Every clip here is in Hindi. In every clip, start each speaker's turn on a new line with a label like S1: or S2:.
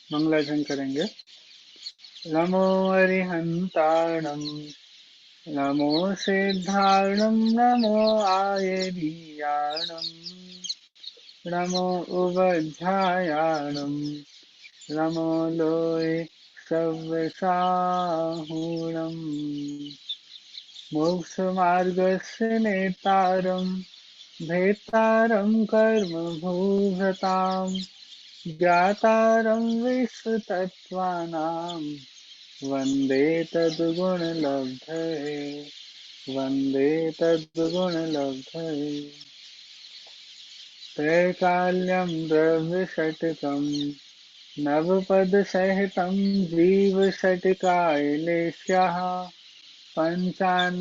S1: मंगलाचरण करेंगे। नमो अरिहंताणं, नमो सिद्धाणं, नमो आयर्याणं, नमो उवध्यायाणं, नमो लोय सव्यसाहुणम्। मोक्षमार्गस्य नेतारं, भेत्तारं कर्मभूभृतां, ज्ञातारं विश्वतत्त्वानां, वन्दे तद्गुणलब्धये, वन्दे तद्गुणलब्धये। त्रैकाल्यं द्रव्यषट्कं, नवपदसहितं जीवषट्कायलेश्यः, पञ्चान्यचास्तिकाया,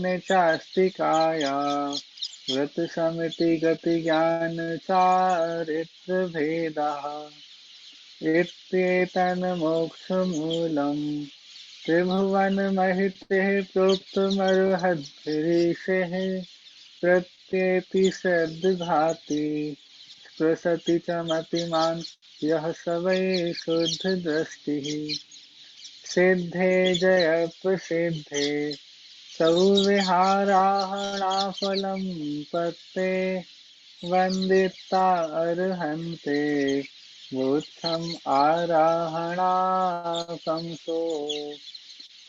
S1: व्रतसमितिगतिज्ञानचारित्रभेदाः, इत्येतन्मोक्षमूलं त्रिभुवनमहितेः प्रोक्तमर्हद्भिरीशेः। प्रत्येति सद्घाति स्पृशति च मतिमान् यः स वै शुद्धदृष्टिः। सिद्धे जयप्रसिद्धे सौविहाराहणाफलं पत्ते, वन्दिता अर्हन्ते मोक्षम् आराहणाकंसो।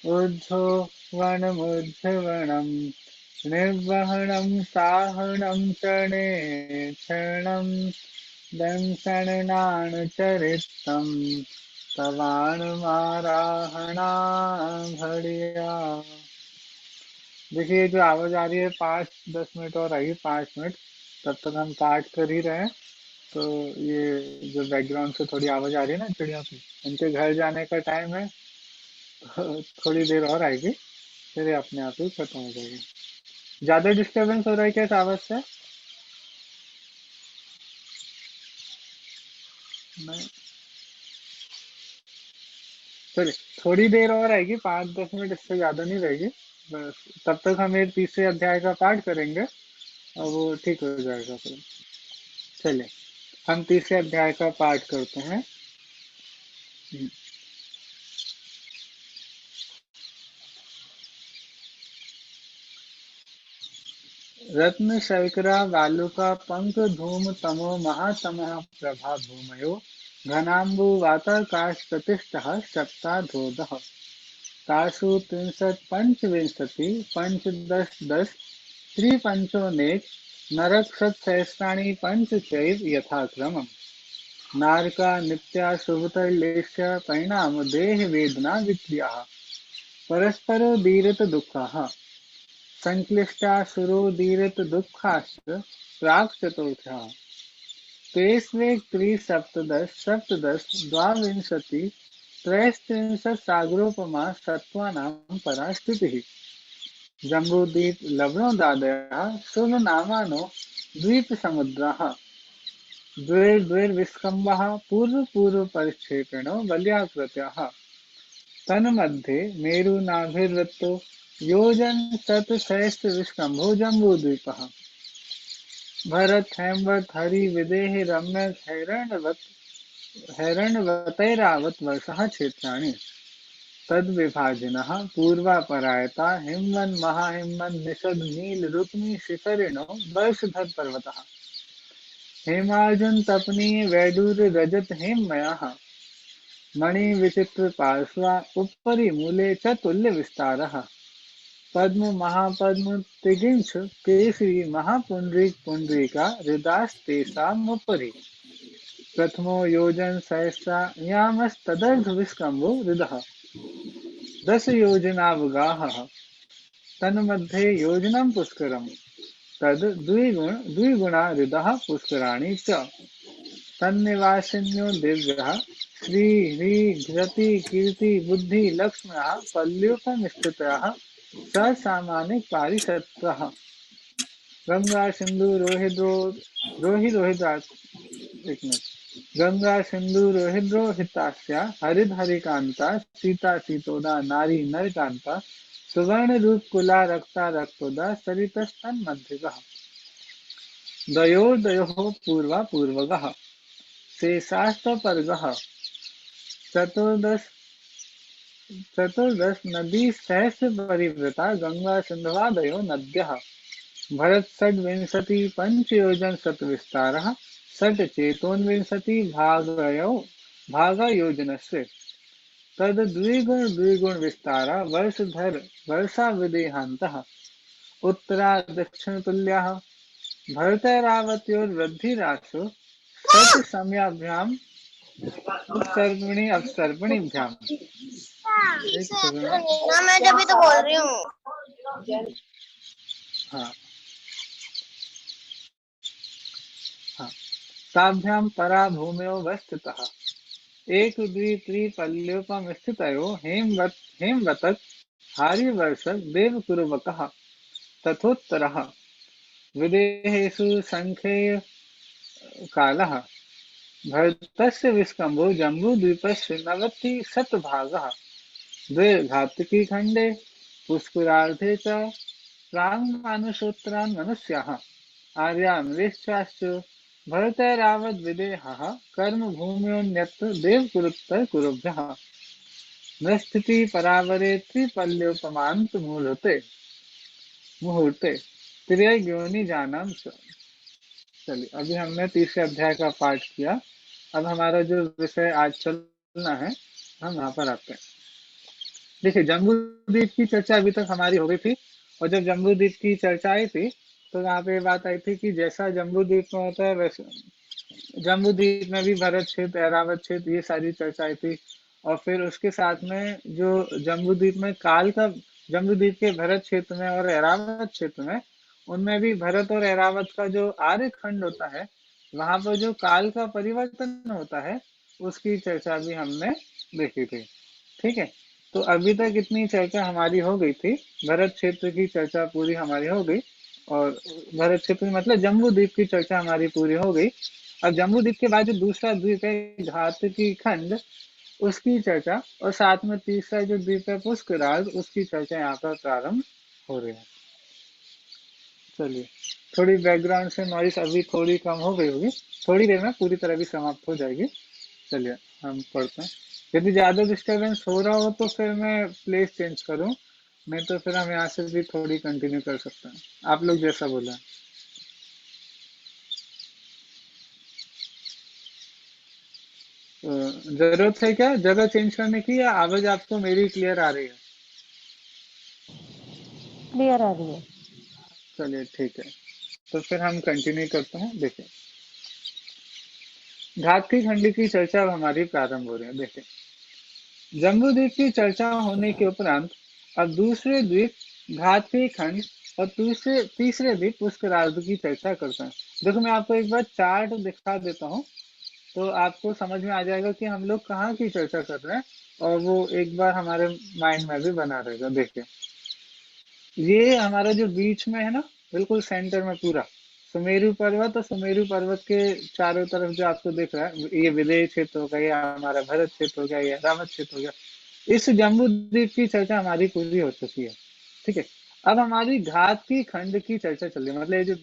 S1: ऊर्ध्वमूर्ध्वम् निर्वहणं साहनं चणे क्षणं दंसनाचरितं तवाणुमाराहणा घड़िया। देखिए जो आवाज आ रही है 5-10 मिनट और आएगी, 5 मिनट तब तक हम पाठ कर ही रहे हैं। तो ये जो बैकग्राउंड से थोड़ी आवाज आ रही है ना चिड़िया की, उनके घर जाने का टाइम है। तो थोड़ी देर और आएगी, फिर ये अपने आप ही खत्म हो जाएगी। ज्यादा डिस्टरबेंस हो रहा है क्या इस आवाज से? नहीं। चलिए, थोड़ी देर और आएगी, 5-10 मिनट, इससे ज्यादा नहीं रहेगी। बस तब तक हम एक तीसरे अध्याय का पाठ करेंगे और वो ठीक हो जाएगा फिर। चलिए, हम तीसरे अध्याय का पाठ करते हैं। रत्न शर्करा वालुका पंक धूम तमो महातमः प्रभा भूमयो, घनाम्बु वाताकाश प्रतिष्ठः सप्ताधोदः। तासु त्रिंशत् पंचविंशति पंचदश दश त्रिपंचोनेक नरक्षत्सहस्राणि पंच चैव यथाक्रमम्। नारका नित्या शुभतैलेश्य परिणाम देह वेदना विक्रियाः, परस्परोदीरित दुःखाः, संक्लिष्टासुरोदीरित दुःखाश्च प्राक् चतुर्थ्यः। तेष्वेक त्रिसप्तदश सप्तदश द्वाविंशति त्रयस्त्रिंशत् सागरोपमा सत्त्वानां परा स्थितिः। जम्बूद्वीप लवणोदादयः शुभनामानो द्वीपसमुद्राः, द्वैर्द्वैर्विस्कम्भः पूर्वपूर्वपरिक्षेपेणो बल्याकृत्याः। तन्मध्ये मेरुनाभिर्वृत्तो योजनशतसहस्रविष्कम्भो जम्बूद्वीपः। भरत हेमवत् हरि विदेह रम्यक हैरणवतैरावत वर्षः क्षेत्राणि। तद्विभाजिनः पूर्वापरायता हिमवन् महाहिमवन् निषद नील रुक्मी शिखरिणो वर्षधर पर्वतः। हेमार्जुन तपनीय वैडूर्य रजत हेममयः, मणि विचित्र पार्श्वा उपरि मूले च तुल्य विस्तारः। पद्म महापद्म तिगिंछ केसरी महापुंडरीक पुंडरीका हृदास्तेषामुपरि। प्रथमो योजन सहस्रायामस्तदर्धविष्कम्भो हृदः। 10 योजनावगाहः, तन्मध्ये योजनं पुष्करम्। तद् द्विगुणा हृदः पुष्कराणि च। तन्निवासिन्यो दिव्यः श्रीह्रीघ्रति कीर्ति बुद्धि लक्ष्म्यः पल्युपनिष्ठितः स सामान्य पारिषत्रः। गंगा सिंधु रोहित एक मिनट। गंगा सिंधु रोहिद्रोहितास्या हरिद हरिकांता सीता सीतोदा नारी नरकांता सुवर्ण रूप कुला रक्ता रक्तोदा सरितस्तन्मध्यगः। दयोर्दयोः पूर्वा पूर्वगः शेषास्तपर्गः चतुर्दश चतुर्दश नदी सहस्र परिवृता गंगा सिंधवादयो नद्यः भरत षड्विंशति पंचयोजन शतविस्तारः षट् चेतोन्विंशति भागयोजनस्य तद द्विगुण विस्तारा वर्षधर वर्षा विदेहान्तः उत्तरा दक्षिण तुल्याः भरतैरावत्योर्वृद्धिराशो षट् समयाभ्याम उत्सर्पिणी अपसर्पिणीभ्याम। एक सेकंड।
S2: ना मैं जब भी तो बोल रही हूँ।
S1: हाँ हाँ ताभ्याम परा भूम्यो वस्थितः एक द्वि त्रिपल्योपम स्थितयो हेमवतक हारिवर्षक देवकुरुवकः तथोत्तरः विदेहेषु संख्येय कालः भरतस्य विस्कम्भो जम्बूद्वीपस्य नवतिशतभागः द्वे घातकी खण्डे पुष्करार्धे च प्राङ्मानुषोत्तरान् मनुष्याः आर्यामृश्चाश्च भरतैरावद्विदेहः कर्मभूम्योऽन्यत्र देवकुरुत्तरकुरुभ्यः नस्थिति परावरे त्रिपल्योपमान्त मुहूर्ते त्रियोनि जानाम। चलिए अभी हमने तीसरे अध्याय का पाठ किया। अब हमारा जो विषय आज चलना है हम वहां पर आते हैं। देखिए जम्बूद्वीप की चर्चा अभी तक हमारी हो गई थी और जब जम्बूद्वीप की चर्चा आई थी तो वहाँ पे बात आई थी कि जैसा जम्बूद्वीप में होता है वैसे जम्बूद्वीप में भी भरत क्षेत्र ऐरावत क्षेत्र ये सारी चर्चा आई थी। और फिर उसके साथ में जो जम्बूद्वीप में काल का जम्बूद्वीप के भरत क्षेत्र में और ऐरावत क्षेत्र में उनमें भी भरत और ऐरावत का जो आर्य खंड होता है वहां पर जो काल का परिवर्तन होता है उसकी चर्चा भी हमने देखी थी। ठीक है तो अभी तक इतनी चर्चा हमारी हो गई थी। भरत क्षेत्र की चर्चा पूरी हमारी हो गई और भरत क्षेत्र मतलब जम्बूद्वीप की चर्चा हमारी पूरी हो गई। अब जम्बूद्वीप के बाद जो दूसरा द्वीप है घातकी खंड उसकी चर्चा और साथ में तीसरा जो द्वीप है पुष्कराज उसकी चर्चा यहाँ पर प्रारंभ हो रही है। चलिए थोड़ी बैकग्राउंड से नॉइस अभी थोड़ी कम हो गई होगी, थोड़ी देर में पूरी तरह भी समाप्त हो जाएगी। चलिए हम पढ़ते हैं। यदि ज्यादा डिस्टरबेंस हो रहा हो तो फिर मैं प्लेस चेंज करूं, नहीं तो फिर हम यहाँ से भी थोड़ी कंटिन्यू कर सकते हैं, आप लोग जैसा बोला। जरूरत है क्या जगह चेंज करने की या आवाज आपको मेरी क्लियर आ रही है?
S3: क्लियर आ रही है।
S1: चलिए ठीक है तो फिर हम कंटिन्यू करते हैं। देखिए घातकी खंड की चर्चा अब हमारी प्रारंभ हो रही है। देखिए जम्बूद्वीप की चर्चा होने के उपरांत अब दूसरे द्वीप घातकी खंड और तीसरे द्वीप पुष्करार्ध की चर्चा करते हैं। देखो मैं आपको एक बार चार्ट दिखा देता हूँ तो आपको समझ में आ जाएगा कि हम लोग कहाँ की चर्चा कर रहे हैं और वो एक बार हमारे माइंड में भी बना रहेगा। देखिए ये हमारा जो बीच में है ना बिल्कुल सेंटर में पूरा सुमेरु पर्वत और सुमेरु पर्वत के चारों तरफ जो आपको दिख रहा है ये विदेह क्षेत्र हो गया, ये हमारा भरत क्षेत्र हो गया, ये रावत क्षेत्र हो गया। इस जम्बू द्वीप की चर्चा हमारी पूरी हो चुकी है। ठीक है अब हमारी घात की खंड की चर्चा चल रही है। मतलब ये जो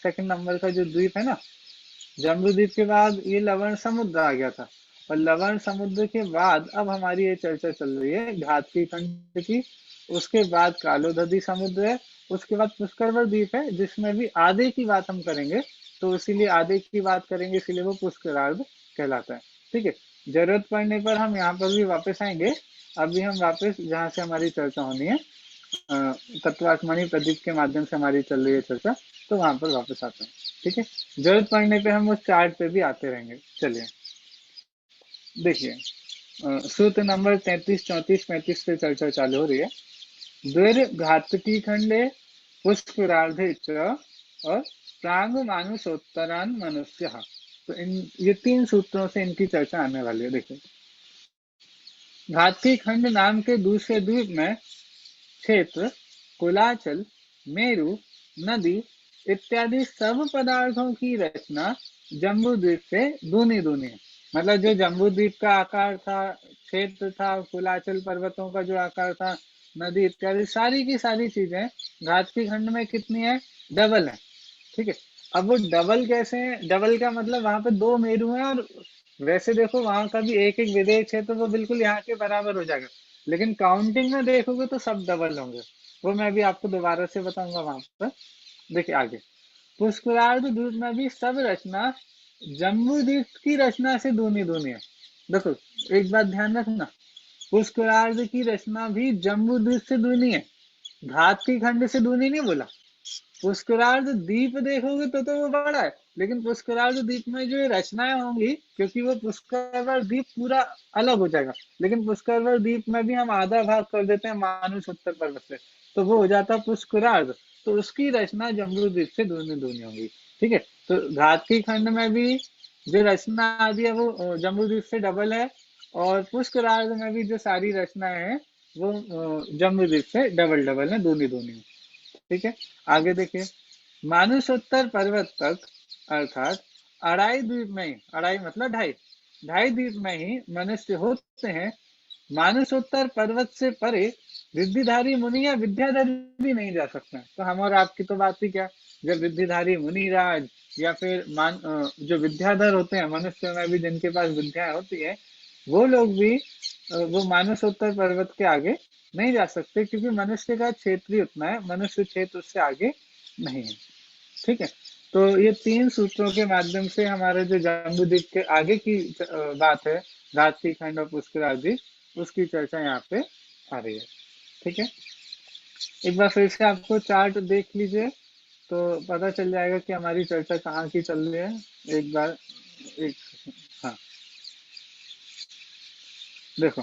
S1: सेकंड नंबर का जो द्वीप है ना जम्बू द्वीप के बाद ये लवण समुद्र आ गया था और लवण समुद्र के बाद अब हमारी ये चर्चा चल रही है घात की खंड की। उसके बाद कालोदधी समुद्र है, उसके बाद पुष्करवर द्वीप है जिसमें भी आधे की बात हम करेंगे तो इसीलिए आधे की बात करेंगे इसीलिए वो पुष्करार्ध कहलाता है। ठीक है जरूरत पड़ने पर हम यहाँ पर भी वापस आएंगे। अभी हम वापस जहाँ से हमारी चर्चा होनी है तत्वात्मनी प्रदीप के माध्यम से हमारी चल रही है चर्चा तो वहां पर वापस आते हैं। ठीक है जरूरत पड़ने पे हम उस चार्ट पे भी आते रहेंगे। चलिए देखिए सूत्र नंबर 33 34 35 से चर्चा चालू हो रही है। द्विर घातकी खंडे पुष्करार्धे च और प्रांग मानुषोत्तरान मनुष्य। तो इन ये तीन सूत्रों से इनकी चर्चा आने वाली है। देखिए घातकी खंड नाम के दूसरे द्वीप में क्षेत्र कुलाचल मेरु नदी इत्यादि सब पदार्थों की रचना जम्बू द्वीप से दूनी दूनी है। मतलब जो जम्बू द्वीप का आकार था क्षेत्र था कुलाचल पर्वतों का जो आकार था नदी इत्यादि सारी की सारी चीजें घातकी खंड में कितनी है डबल है। ठीक है अब वो डबल कैसे है, डबल का मतलब वहां पे दो मेरु हैं और वैसे देखो वहां का भी एक एक विदेश क्षेत्र वो बिल्कुल यहाँ के बराबर हो जाएगा, लेकिन काउंटिंग में देखोगे तो सब डबल होंगे। वो मैं भी आपको दोबारा से बताऊंगा वहां पर। देखिए आगे, पुष्करार्ध द्वीप में भी सब रचना जम्बू द्वीप की रचना से दूनी दूनी है। देखो एक बात ध्यान रखना, पुष्करार्ध की रचना भी जम्बू द्वीप से दूनी है, घात की खंड से दूनी नहीं बोला। पुष्करार्ध द्वीप देखोगे तो वो बड़ा है, लेकिन पुष्करार्ध द्वीप में जो ये रचनाएं होंगी, क्योंकि वो पुष्करवर द्वीप पूरा अलग हो जाएगा, लेकिन पुष्करवर द्वीप में भी हम आधा भाग कर देते हैं मानुष उत्तर पर्वत से, तो वो हो जाता है पुष्करार्ध। तो उसकी रचना जम्बू द्वीप से दूनी दूनी होगी। ठीक है, तो घाती खंड में भी जो रचना आदि है वो जम्बू द्वीप से डबल है, और पुष्करार्ध में भी जो सारी रचनाएं हैं वो जम्बू द्वीप से डबल डबल है, दूनी दूनी। ठीक है, आगे देखिए, मानुषोत्तर पर्वत तक अर्थात अड़ाई द्वीप में ही, अड़ाई मतलब ढाई, ढाई द्वीप में ही मनुष्य होते हैं। मानुषोत्तर पर्वत से परे रिद्धिधारी मुनि या विद्याधर भी नहीं जा सकते। तो हम और आपकी तो बात ही क्या, जब रिद्धिधारी मुनिराज या फिर जो विद्याधर होते हैं मनुष्य में भी जिनके पास विद्या होती है, वो लोग भी वो मानसोत्तर पर्वत के आगे नहीं जा सकते, क्योंकि मनुष्य का क्षेत्र ही उतना है, मनुष्य क्षेत्र उससे आगे नहीं है। ठीक है, तो ये तीन सूत्रों के माध्यम से हमारे जो जम्बूद्वीप के आगे की बात है, रात्रि खंड और पुष्कर आदि, उसकी चर्चा यहाँ पे आ रही है। ठीक है, एक बार फिर से आपको चार्ट देख लीजिए तो पता चल जाएगा कि हमारी चर्चा कहाँ की चल रही है। एक बार एक, हाँ देखो,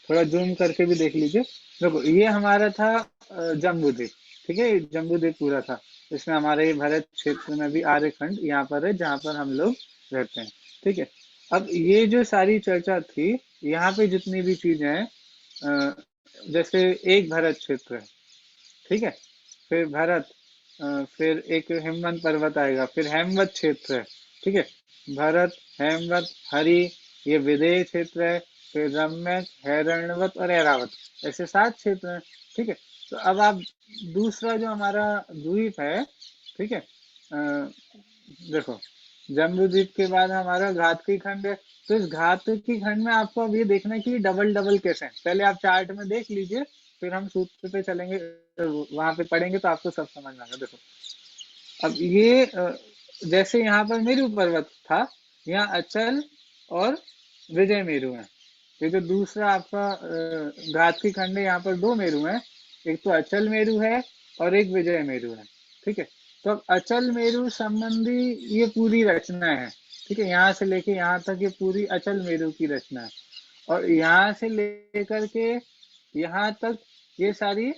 S1: थोड़ा जूम करके भी देख लीजिए। देखो ये हमारा था जम्बूद्वीप। ठीक है, जम्बूद्वीप पूरा था, इसमें हमारे भारत क्षेत्र में भी आर्यखंड यहाँ पर है जहाँ पर हम लोग रहते हैं। ठीक है, अब ये जो सारी चर्चा थी, यहाँ पे जितनी भी चीजें हैं, जैसे एक भारत क्षेत्र है, ठीक है, फिर भरत, फिर एक हिमवंत पर्वत आएगा, फिर हेमवत क्षेत्र है। ठीक है, भरत, हेमवत, हरि, ये विदेह क्षेत्र है, फिर रम्यक, हैरणवत और ऐरावत, ऐसे 7 क्षेत्र हैं। ठीक है, तो अब आप दूसरा जो हमारा द्वीप है, ठीक है, देखो जम्बू द्वीप के बाद हमारा घात की खंड है। तो इस घात की खंड में आपको अब ये देखना है कि डबल डबल कैसे है, पहले आप चार्ट में देख लीजिए, फिर हम सूत्र पे चलेंगे, वहां पे पढ़ेंगे तो आपको सब समझ में आएगा। देखो अब ये जैसे यहाँ पर मेरू पर्वत था, यहाँ अचल और विजय मेरू है। ये जो दूसरा आपका घात की खंड है, यहाँ पर 2 मेरू हैं, एक तो अचल मेरू है और एक विजय मेरू है। ठीक है, तो अब अचल मेरू संबंधी ये पूरी रचना है। ठीक है, यहाँ से लेके यहाँ तक ये पूरी अचल मेरू की रचना है, और यहाँ से लेकर के यहाँ तक ये सारी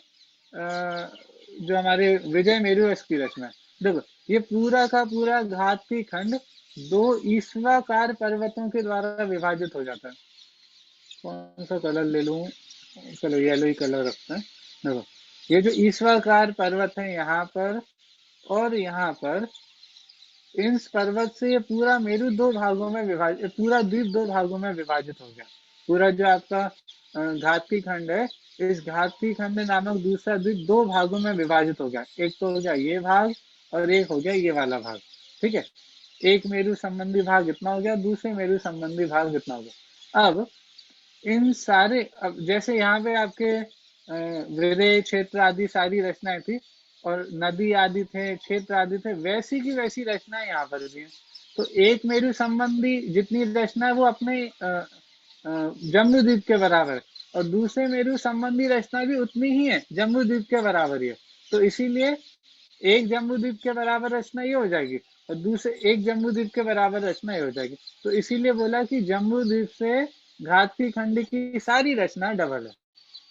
S1: जो हमारे विजय मेरू की रचना है। देखो ये पूरा का पूरा घाती खंड 2 ईश्वाकार पर्वतों के द्वारा विभाजित हो जाता है। कौन सा कलर ले लूं, चलो येलो ही कलर रखते हैं। देखो ये जो ईश्वाकार पर्वत है यहाँ पर और यहाँ पर, इन पर्वत से ये पूरा मेरू 2 भागों में विभाजित, पूरा द्वीप 2 भागों में विभाजित हो गया। पूरा जो आपका घाती खंड है, इस घाती खंड नामक दूसरा द्वीप 2 भागों में विभाजित हो गया। एक तो हो गया ये भाग और एक हो गया ये वाला भाग। ठीक है, एक मेरू संबंधी भाग इतना हो गया, दूसरे मेरू संबंधी भाग इतना हो गया। अब इन सारे, अब जैसे यहाँ पे आपके विदेह क्षेत्र आदि सारी रचनाएं थी, और नदी आदि थे, क्षेत्र आदि थे, वैसी की वैसी रचनाएं यहाँ पर भी हैं। तो एक मेरू संबंधी जितनी रचना है वो अपने जम्बू द्वीप के बराबर है, और दूसरे मेरू संबंधी रचना भी उतनी ही है, जम्बू द्वीप के बराबर ही है। तो इसीलिए एक जम्बू द्वीप के बराबर रचना ये हो जाएगी, और दूसरे एक जम्बू द्वीप के बराबर रचना ये हो जाएगी। तो इसीलिए बोला कि जम्बू द्वीप से घाती खंड की सारी रचना डबल है,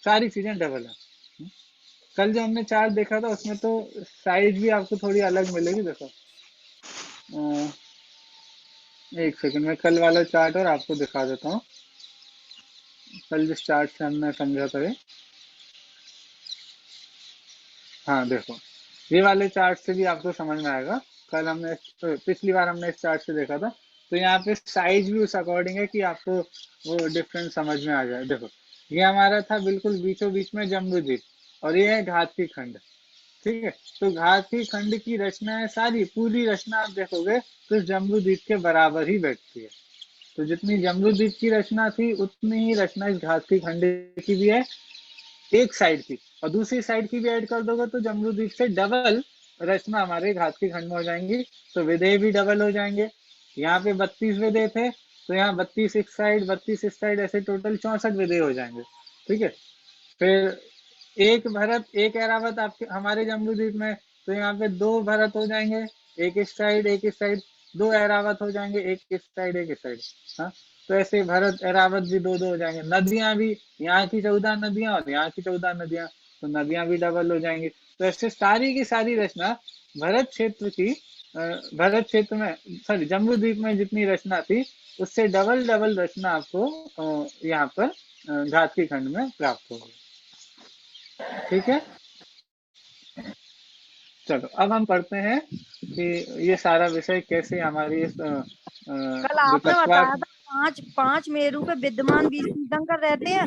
S1: सारी चीजें डबल है। कल जो हमने चार्ट देखा था उसमें तो साइज भी आपको थोड़ी अलग मिलेगी। देखो एक सेकंड में कल वाला चार्ट और आपको दिखा देता हूँ। कल जिस चार्ट से हमने समझा था ये, हाँ देखो ये वाले चार्ट से भी आपको समझ में आएगा। कल हमने पिछली बार हमने इस चार्ट से देखा था, तो यहाँ पे साइज भी उस अकॉर्डिंग है कि आपको वो डिफरेंस समझ में आ जाए। देखो ये हमारा था बिल्कुल बीचों बीच में जम्बू द्वीप, और ये है घाती खंड। ठीक है, तो घाती खंड की रचना है सारी, पूरी रचना आप देखोगे तो जम्बू द्वीप के बराबर ही बैठती है। तो जितनी जम्बूद्वीप की रचना थी उतनी ही रचना इस घात की खंड की भी है, एक साइड की, और दूसरी साइड की भी ऐड कर दोगे तो जम्बूद्वीप से डबल रचना हमारे घात की खंड में हो जाएंगी। तो विधेय भी डबल हो जाएंगे। यहाँ पे 32 विधेय थे, तो यहाँ 32 इस साइड 32 इस साइड, ऐसे टोटल 64 विधेय हो जाएंगे। ठीक है। फिर एक भरत एक ऐरावत आपके हमारे जम्बूद्वीप में, तो यहाँ पे दो भरत हो जाएंगे, एक इस साइड एक इस साइड, दो ऐरावत हो जाएंगे, एक इस साइड एक इस साइड। हाँ, तो ऐसे भरत ऐरावत भी दो दो हो जाएंगे। नदियां भी, यहाँ की 14 नदियां और यहाँ की 14 नदियां, तो नदियां भी डबल हो जाएंगी। तो ऐसे सारी की सारी रचना भरत क्षेत्र की, भरत क्षेत्र में, सॉरी जम्बूद्वीप में जितनी रचना थी उससे डबल डबल रचना आपको यहाँ पर घात की खंड में प्राप्त होगी। ठीक है। चलो अब हम पढ़ते हैं कि ये सारा विषय कैसे हमारी इस
S3: कल
S1: जो
S3: आपने
S1: तत्वार्थ,
S3: बताया था पांच पांच मेरू पे विद्यमान 20 तीर्थंकर रहते हैं।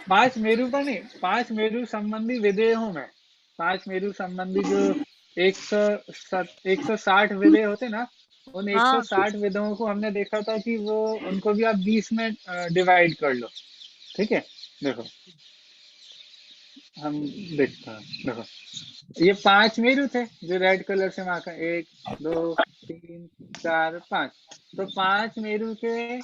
S1: 5 मेरू पर नहीं, 5 मेरू संबंधी विधेयों में, 5 मेरू संबंधी जो 160 विधेय होते ना, उन
S3: हाँ
S1: 160 विधेयों को हमने देखा था कि वो उनको भी आप 20 में डिवाइड कर लो। ठीक है। देखो हम देखते हैं। देखो ये 5 मेरू थे जो रेड कलर से मार्क है, 1 2 3 4 5। तो 5 मेरू के,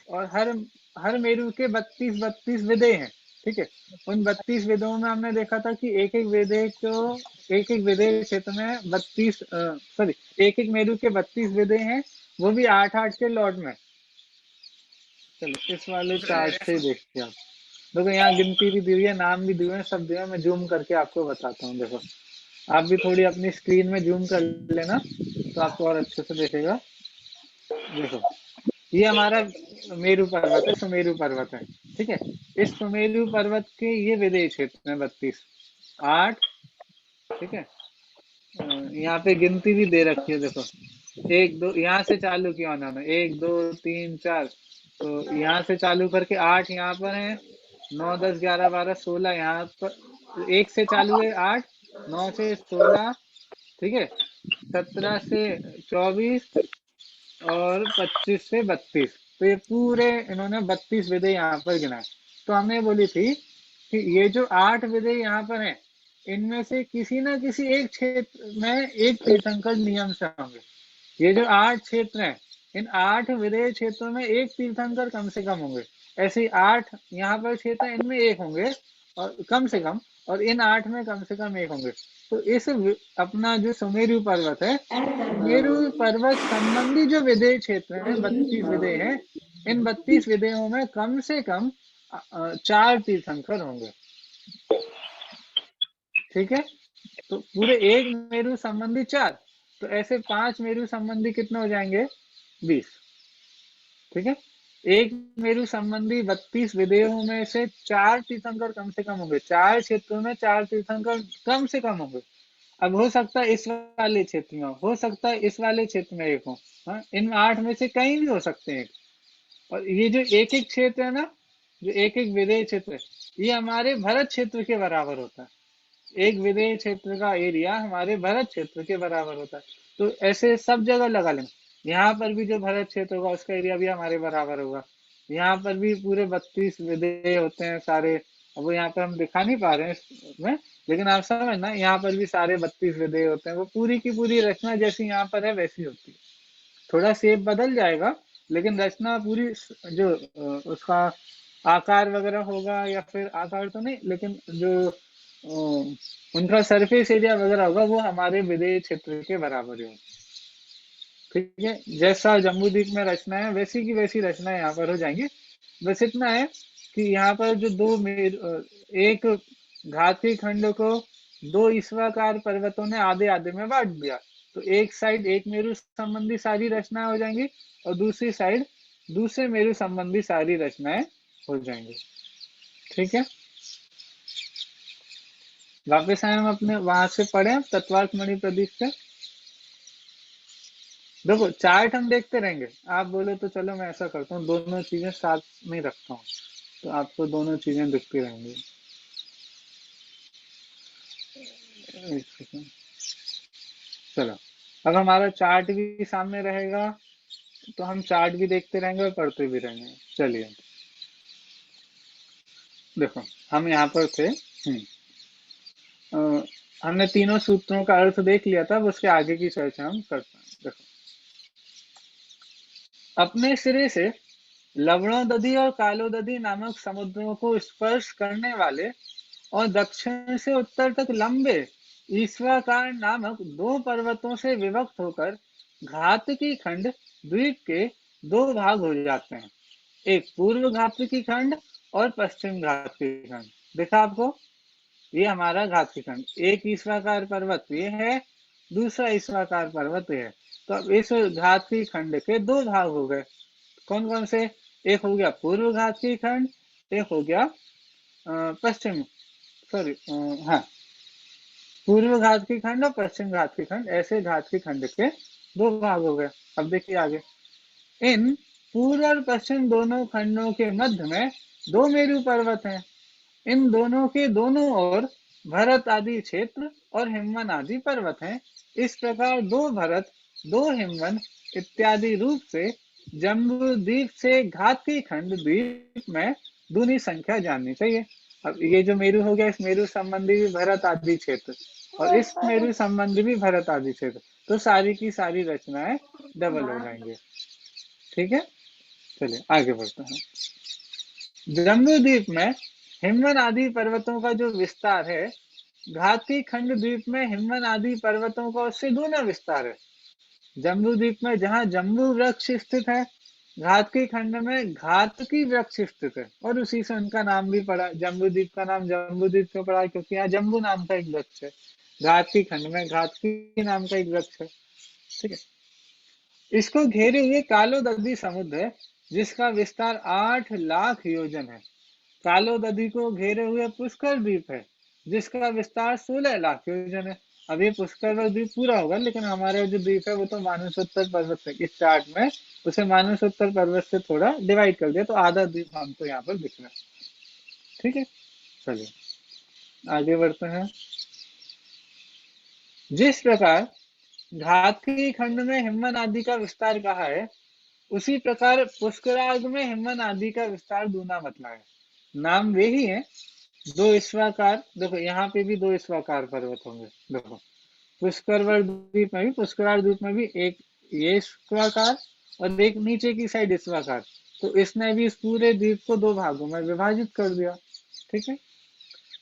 S1: और हर हर मेरू के 32 32 विधेय हैं। ठीक है। उन 32 विधेयों में हमने देखा था कि एक एक विधेय को, एक एक विधेय क्षेत्र में 32, सॉरी, एक एक मेरू के 32 विधेय हैं, वो भी 8 8 के लॉट में। चलो इस वाले चार्ट से देखते हैं आप। देखो यहाँ गिनती भी दी हुई है, नाम भी दिए हुए हैं, सब दिए हैं। मैं जूम करके आपको बताता हूँ। देखो आप भी थोड़ी अपनी स्क्रीन में जूम कर लेना तो आपको और अच्छे से देखेगा। देखो ये हमारा मेरू पर्वत है, सुमेरु पर्वत है। ठीक है। इस सुमेरु पर्वत के ये विधेय क्षेत्र है 32, 8। ठीक है। यहाँ पे गिनती भी दे रखी है। देखो 1 2 यहाँ से चालू किया उन्होंने, 1 2 3 4, तो यहाँ से चालू करके 8 यहाँ पर है, 9 10 11 12 16 यहाँ पर, 1 से चालू है 8, 9 से 16, ठीक है, 17 से 24 और 25 से 32। तो ये पूरे इन्होंने 32 विधेय यहाँ पर गिनाए। तो हमने बोली थी कि ये जो 8 विधेय यहाँ पर हैं, इनमें से किसी न किसी एक क्षेत्र में एक तीर्थंकर नियम से होंगे। ये जो 8 क्षेत्र हैं, इन 8 विधेय क्षेत्रों में एक तीर्थंकर कम से कम होंगे। ऐसे ही 8 यहाँ पर क्षेत्र हैं, इनमें एक होंगे और कम से कम, और इन 8 में कम से कम एक होंगे। तो इस अपना जो सुमेरु पर्वत है, सुमेरु पर्वत संबंधी जो विधेय क्षेत्र है, 32 विधेय हैं, इन 32 विधेयों में कम से कम 4 तीर्थंकर होंगे। ठीक है। तो पूरे एक मेरु संबंधी 4, तो ऐसे 5 मेरु संबंधी कितने हो जाएंगे, 20। ठीक है। एक मेरु संबंधी 32 विधेयों में से 4 तीर्थंकर कम से कम होंगे, 4 क्षेत्रों में 4 तीर्थंकर कम से कम होंगे। अब हो सकता है इस वाले क्षेत्र में हो सकता है इस वाले क्षेत्र में एक हो। हाँ, इन 8 में से कहीं भी हो सकते हैं। और ये जो एक एक क्षेत्र है ना, जो एक एक विधेय क्षेत्र है, ये हमारे भरत क्षेत्र के बराबर होता है। एक विधेय क्षेत्र का एरिया हमारे भरत क्षेत्र के बराबर होता है। तो ऐसे सब जगह लगा लेना। यहाँ पर भी जो भरत क्षेत्र होगा उसका एरिया भी हमारे बराबर होगा। यहाँ पर भी पूरे 32 विधेय होते हैं सारे। अब वो यहाँ पर हम दिखा नहीं पा रहे हैं इसमें, लेकिन आप समझना यहाँ पर भी सारे 32 विधेय होते हैं। वो पूरी की पूरी रचना जैसी यहाँ पर है वैसी होती है। थोड़ा शेप बदल जाएगा, लेकिन रचना पूरी, जो उसका आकार वगैरह होगा, या फिर आकार तो नहीं, लेकिन जो उनका सरफेस एरिया वगैरह होगा वो हमारे विधेय क्षेत्र के बराबर ही होगा। ठीक है। जैसा जम्बूद्वीप में रचना है वैसी की वैसी रचना यहाँ पर हो जाएंगी। बस इतना है कि यहाँ पर जो एक घाती खंड को दो ईश्वाकार पर्वतों ने आधे आधे में बांट दिया। तो एक साइड एक मेरु संबंधी सारी रचनाएं हो जाएंगी, और दूसरी साइड दूसरे मेरु संबंधी सारी रचनाएं हो जाएंगी। ठीक है। वापस आए हम अपने वहां से पढ़े तत्वार्थ मणि प्रदीप से। देखो चार्ट हम देखते रहेंगे। आप बोले तो चलो मैं ऐसा करता हूँ, दोनों चीजें साथ में रखता हूँ, तो आपको दोनों चीजें दिखती रहेंगी। एक सेकंड। चलो अब हमारा चार्ट भी सामने रहेगा, तो हम चार्ट भी देखते रहेंगे और पढ़ते भी रहेंगे। चलिए देखो, हम यहाँ पर थे। हमने तीनों सूत्रों का अर्थ देख लिया था, अब उसके आगे की चर्चा हम करते हैं। देखो, अपने सिरे से लवणोदधि और कालोदधि नामक समुद्रों को स्पर्श करने वाले और दक्षिण से उत्तर तक लंबे ईश्वाकार नामक दो पर्वतों से विभक्त होकर घातकी खंड द्वीप के दो भाग हो जाते हैं, एक पूर्व घातकी खंड और पश्चिम घातकी खंड। देखा आपको, ये हमारा घातकी खंड, एक ईश्वाकार पर्वत ये है, दूसरा ईश्वाकार पर्वत ये है। तो अब इस घातकी खंड के दो भाग हो गए, कौन कौन से? एक हो गया पूर्व घातकी खंड, एक हो गया पश्चिम, सॉरी, हाँ, पूर्व घातकी खंड और पश्चिम घातकी खंड, ऐसे घातकी खंड के दो भाग हो गए। अब देखिए आगे, इन पूर्व और पश्चिम दोनों खंडों के मध्य में दो मेरु पर्वत हैं। इन दोनों के दोनों ओर भरत आदि क्षेत्र और हिमवन आदि पर्वत हैं। इस प्रकार दो भरत, दो हिमवन इत्यादि रूप से जम्बू द्वीप से घातकी खंड द्वीप में दूनी संख्या जाननी चाहिए। अब ये जो मेरु हो गया, इस मेरु संबंधी भी भरत आदि क्षेत्र और इस मेरु संबंधी भी भरत आदि क्षेत्र, तो सारी की सारी रचनाएं डबल हो जाएंगे। ठीक है, चलिए आगे बढ़ते हैं। जम्बू द्वीप में हिमवन आदि पर्वतों का जो विस्तार है, घातकी खंड द्वीप में हिमवन आदि पर्वतों का उससे दूना विस्तार है। जम्बू द्वीप में जहाँ जम्बू वृक्ष स्थित है, घातकी खंड में घातकी वृक्ष स्थित है, और उसी से उनका नाम भी पड़ा। जम्बू द्वीप का नाम जम्बू द्वीप क्यों पड़ा? क्योंकि यहाँ जम्बू नाम का एक वृक्ष है, घातकी खंड में घातकी नाम का एक वृक्ष है। ठीक है, इसको घेरे हुए कालोदधि समुद्र है, जिसका विस्तार 8 लाख योजन है। कालोदधि को घेरे हुए पुष्कर द्वीप है, जिसका विस्तार 16 लाख योजन है। अब ये पुष्कर द्वीप पूरा होगा, लेकिन हमारे जो द्वीप है वो तो मानसोत्तर पर्वत से, इस चार्ट में उसे मानसोत्तर पर्वत से थोड़ा डिवाइड कर दिया, तो आधा द्वीप हमको यहाँ पर दिख रहा है। ठीक है, चलिए आगे बढ़ते हैं। जिस प्रकार घातकी खंड में हिमवन आदि का विस्तार कहा है, उसी प्रकार पुष्करार्ध में हिमवन आदि का विस्तार दूना मतला है। नाम वे ही है, दो ईश्वाकार। देखो यहाँ पे भी दो ईश्वाकार पर्वत होंगे। देखो पुष्कर द्वीप में भी, पुष्करार्ध द्वीप में भी एक ये ईश्वाकार और एक नीचे की साइड ईश्वाकार, तो इसने भी इस पूरे द्वीप को दो भागों में विभाजित कर दिया। ठीक है,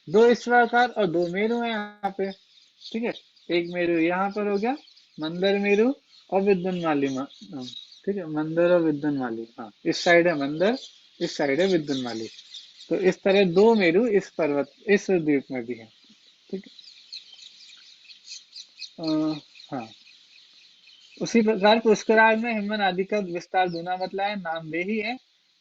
S1: दो ईश्वाकार और दो मेरु है यहाँ पे। ठीक है, एक मेरु यहाँ पर हो गया मंदर मेरु और विद्युन्माली। ठीक है, मंदर और विद्युन्माली, हाँ, इस साइड है मंदर, इस साइड है विद्युन्माली। तो इस तरह दो मेरु इस पर्वत, इस द्वीप में भी है। ठीक है, हाँ, उसी प्रकार पुष्करार्ध में हिमवन आदि का विस्तार दूना मतला है। नाम वे ही है,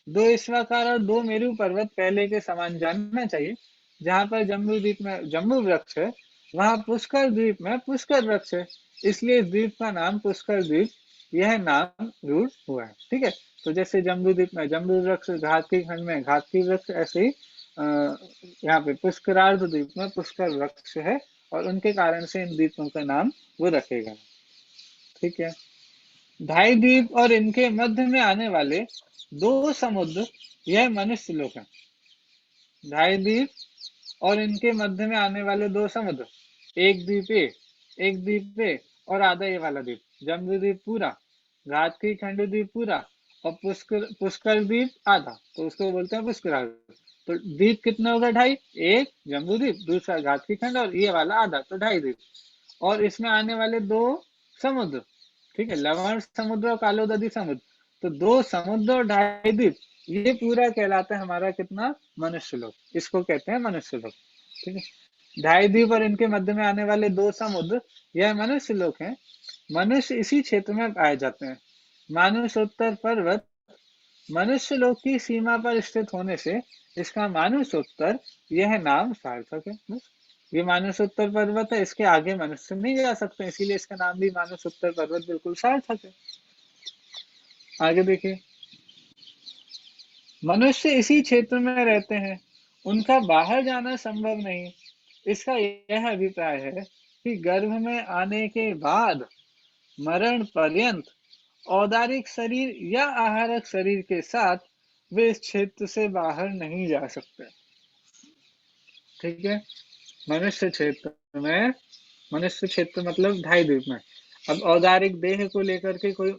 S1: दो ईश्वाकार और दो मेरु पर्वत पहले के समान जानना चाहिए। जहाँ पर जम्बू द्वीप में जम्बू वृक्ष है, वहाँ पुष्कर द्वीप में पुष्कर वृक्ष है, इसलिए इस द्वीप का नाम पुष्कर द्वीप, यह नाम रूढ़ हुआ है। ठीक है, तो जैसे जम्बू द्वीप में जम्बू वृक्ष, घातकी खंड में घातकी वृक्ष, ऐसे ही यहाँ पे पुष्करार्ध द्वीप में पुष्कर वृक्ष है, और उनके कारण से इन द्वीपों का नाम वो रखेगा। ठीक है, ढाई द्वीप और इनके मध्य में आने वाले दो समुद्र, यह मनुष्य लोक है। ढाई द्वीप और इनके मध्य में आने वाले दो समुद्र, एक द्वीप ए, एक द्वीप ए और आधा ये वाला द्वीप, जम्बू द्वीप पूरा, घातकी खंड द्वीप पूरा, और पुष्कर द्वीप आधा, तो उसको बोलते हैं पुष्कर। तो द्वीप कितने हो गए? ढाई, एक जम्बू द्वीप, दूसरा घातकी खंड और ये वाला आधा, तो ढाई द्वीप। और इसमें आने वाले दो समुद्र, ठीक है, लवण समुद्र और कालोदधि समुद्र, तो दो समुद्र और ढाई द्वीप, ये पूरा कहलाता है हमारा कितना? मनुष्य लोक, इसको कहते हैं मनुष्य लोक। ठीक है, ढाई द्वीप और इनके मध्य में आने वाले दो समुद्र, यह मनुष्य लोक है। मनुष्य इसी क्षेत्र में पाए जाते हैं। मानुषोत्तर पर्वत मनुष्य लोक की सीमा पर स्थित होने से इसका मानुषोत्तर यह नाम सार्थक है। ये मानसोत्तर पर्वत है, इसके आगे मनुष्य नहीं जा सकते, इसीलिए इसका नाम भी मानसोत्तर पर्वत बिल्कुल सार्थक है। आगे देखिए, मनुष्य इसी क्षेत्र में रहते हैं, उनका बाहर जाना संभव नहीं। इसका यह अभिप्राय है कि गर्भ में आने के बाद मरण पर्यंत औदारिक शरीर या आहारक शरीर के साथ वे इस क्षेत्र से बाहर नहीं जा सकते। ठीक है, मनुष्य क्षेत्र में, मनुष्य क्षेत्र मतलब 2.5 द्वीप में। अब औदारिक देह को लेकर के कोई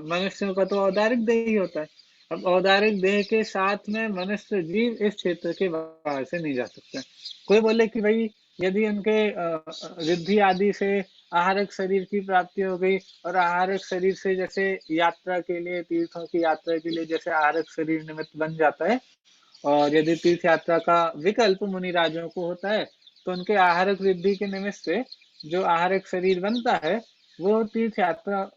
S1: मनुष्यों का तो औदारिक देह ही होता है। अब औदारिक देह के साथ में मनुष्य जीव इस क्षेत्र के बाहर से नहीं जा सकते। कोई बोले कि भाई यदि उनके रिद्धि आदि से आहारक शरीर की प्राप्ति हो गई और आहारक शरीर से जैसे यात्रा के लिए, तीर्थों की यात्रा के लिए जैसे आहारक शरीर निमित्त बन जाता है, और यदि तीर्थ यात्रा का विकल्प मुनि राजों को होता है तो उनके आहारक वृद्धि के निमित्त से जो आहारक शरीर बनता है वो तीर्थ यात्रा,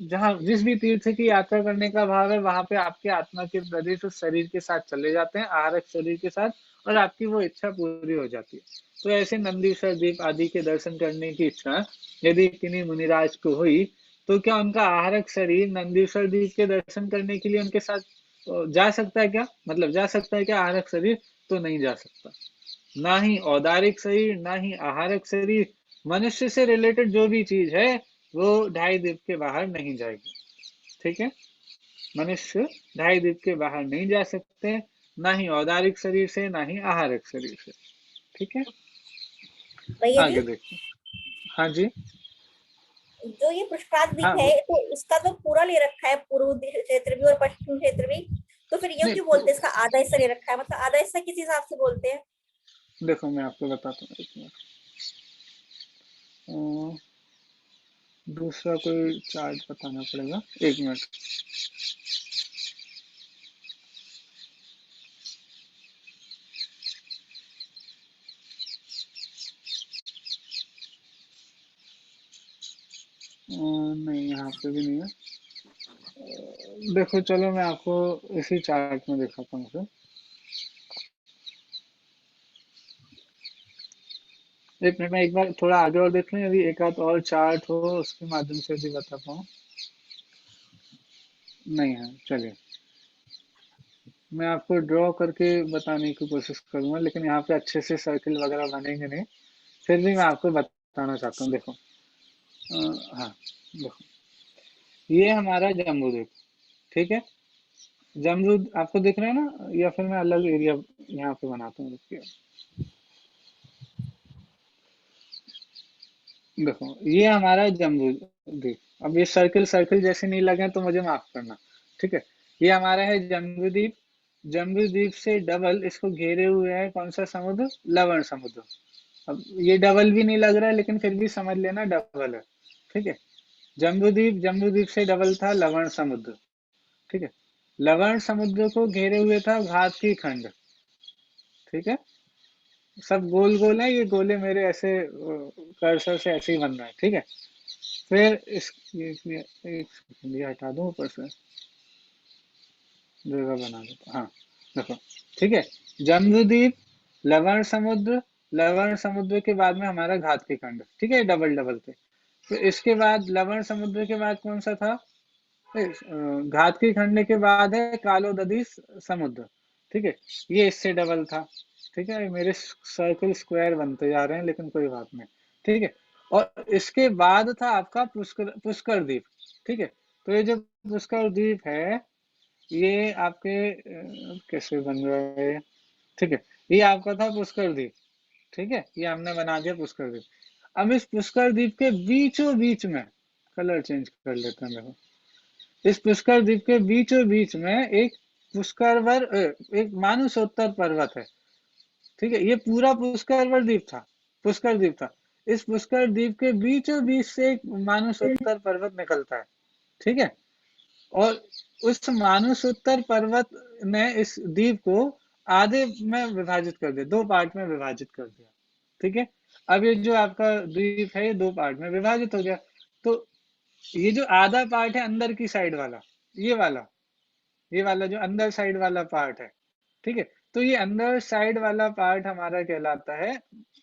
S1: जहाँ जिस भी तीर्थ की यात्रा करने का भाव है वहां पे आपके आत्मा के प्रदेश उस शरीर के साथ चले जाते हैं, आहारक शरीर के साथ, और आपकी वो इच्छा पूरी हो जाती है। तो ऐसे नंदीश्वर द्वीप आदि के दर्शन करने की इच्छा यदि किन्हीं मुनिराज को हुई तो क्या उनका आहारक शरीर नंदीश्वर द्वीप के दर्शन करने के लिए उनके साथ जा सकता है क्या? मतलब जा सकता है क्या आहारक शरीर? तो नहीं जा सकता। ना ही औदारिक शरीर, ना ही आहारक शरीर, मनुष्य से रिलेटेड जो भी चीज है वो 2.5 द्वीप के बाहर नहीं जाएगी। ठीक है, मनुष्य 2.5 द्वीप के बाहर नहीं जा सकते, ना ही औदारिक शरीर से, ना ही आहारक शरीर से। ठीक है,
S2: भैया जी,
S1: आगे देखते हैं। हाँ जी,
S2: जो ये पुष्कराल द्वीप
S1: हाँ
S2: है तो इसका तो पूरा ले रखा है, पूर्व क्षेत्र भी और पश्चिम क्षेत्र भी, तो फिर ये
S1: नहीं
S2: क्यों बोलते हैं इसका आधा हिस्सा ले रखा है? मतलब आधा हिस्सा किस हिसाब से बोलते हैं?
S1: देखो मैं आपको बताता हूँ, एक मिनट। दूसरा कोई चार्ट बताना पड़ेगा, एक मिनट। नहीं, यहाँ पे भी नहीं है। देखो चलो मैं आपको इसी चार्ट में दिखाता हूँ फिर। एक मिनट में एक बार थोड़ा आगे और देख लें, यदि एक आध और चार्ट हो उसके माध्यम से भी बता पाऊँ। नहीं है, चलिए मैं आपको ड्रॉ करके बताने की कोशिश करूंगा, लेकिन यहाँ पे अच्छे से सर्किल वगैरह बनेंगे नहीं। फिर भी मैं आपको बताना चाहता हूँ, देखो। हाँ, देखो ये हमारा जम्बूद्वीप। ठीक है, जम्बू आपको दिख रहा है ना, या फिर मैं अलग एरिया यहाँ पे बनाता हूँ, रुकिए। देखो ये हमारा जम्बू द्वीप। अब ये सर्किल सर्किल जैसे नहीं लगे तो मुझे माफ करना। ठीक है, ये हमारा है जम्बू द्वीप। जम्बू द्वीप से डबल इसको घेरे हुए है कौन सा समुद्र? लवण समुद्र। अब ये डबल भी नहीं लग रहा है लेकिन फिर भी समझ लेना डबल है। ठीक है, जम्बू द्वीप से डबल था लवण समुद्र। ठीक है, लवण समुद्र को घेरे हुए था घात की खंड। ठीक है, सब गोल गोल है, ये गोले मेरे ऐसे कर्सर से ऐसे ही बन रहा है। ठीक है, फिर इस एक सेकंड ये हटा दूं ऊपर से, जगह बना देता। हाँ देखो, ठीक है, जम्बूद्वीप, लवण समुद्र, लवण समुद्र के बाद में हमारा घात की खंड। ठीक है, डबल डबल पे। तो इसके बाद लवण समुद्र के बाद कौन सा था? घात की खंड के बाद है कालोदधी समुद्र। ठीक है, ये इससे डबल था। ठीक है, मेरे सर्कल स्क्वायर बनते जा रहे हैं लेकिन कोई बात नहीं। ठीक है, और इसके बाद था आपका पुष्कर, पुष्कर द्वीप। ठीक है, तो ये जो पुष्कर द्वीप है ये आपके कैसे बन रहा है? ठीक है, ये आपका था पुष्कर द्वीप। ठीक है, ये हमने बना दिया पुष्कर द्वीप। अब इस पुष्कर द्वीप के बीचों बीच में, कलर चेंज कर लेते हैं देखो, इस पुष्कर द्वीप के बीचों बीच में एक पुष्करवर एक मानुषोत्तर पर्वत है। ठीक है, ये पूरा पुष्करवर द्वीप था, पुष्कर द्वीप था। इस पुष्कर द्वीप के बीचों बीच से एक मानुषोत्तर पर्वत निकलता है। ठीक है, और उस मानुषोत्तर पर्वत ने इस द्वीप को आधे में विभाजित कर दिया, 2 पार्ट में विभाजित कर दिया। ठीक है, अब ये जो आपका द्वीप है ये 2 पार्ट में विभाजित हो गया। तो ये जो आधा पार्ट है अंदर की साइड वाला, ये वाला, ये वाला जो अंदर साइड वाला पार्ट है। ठीक है, तो ये अंदर साइड वाला पार्ट हमारा कहलाता है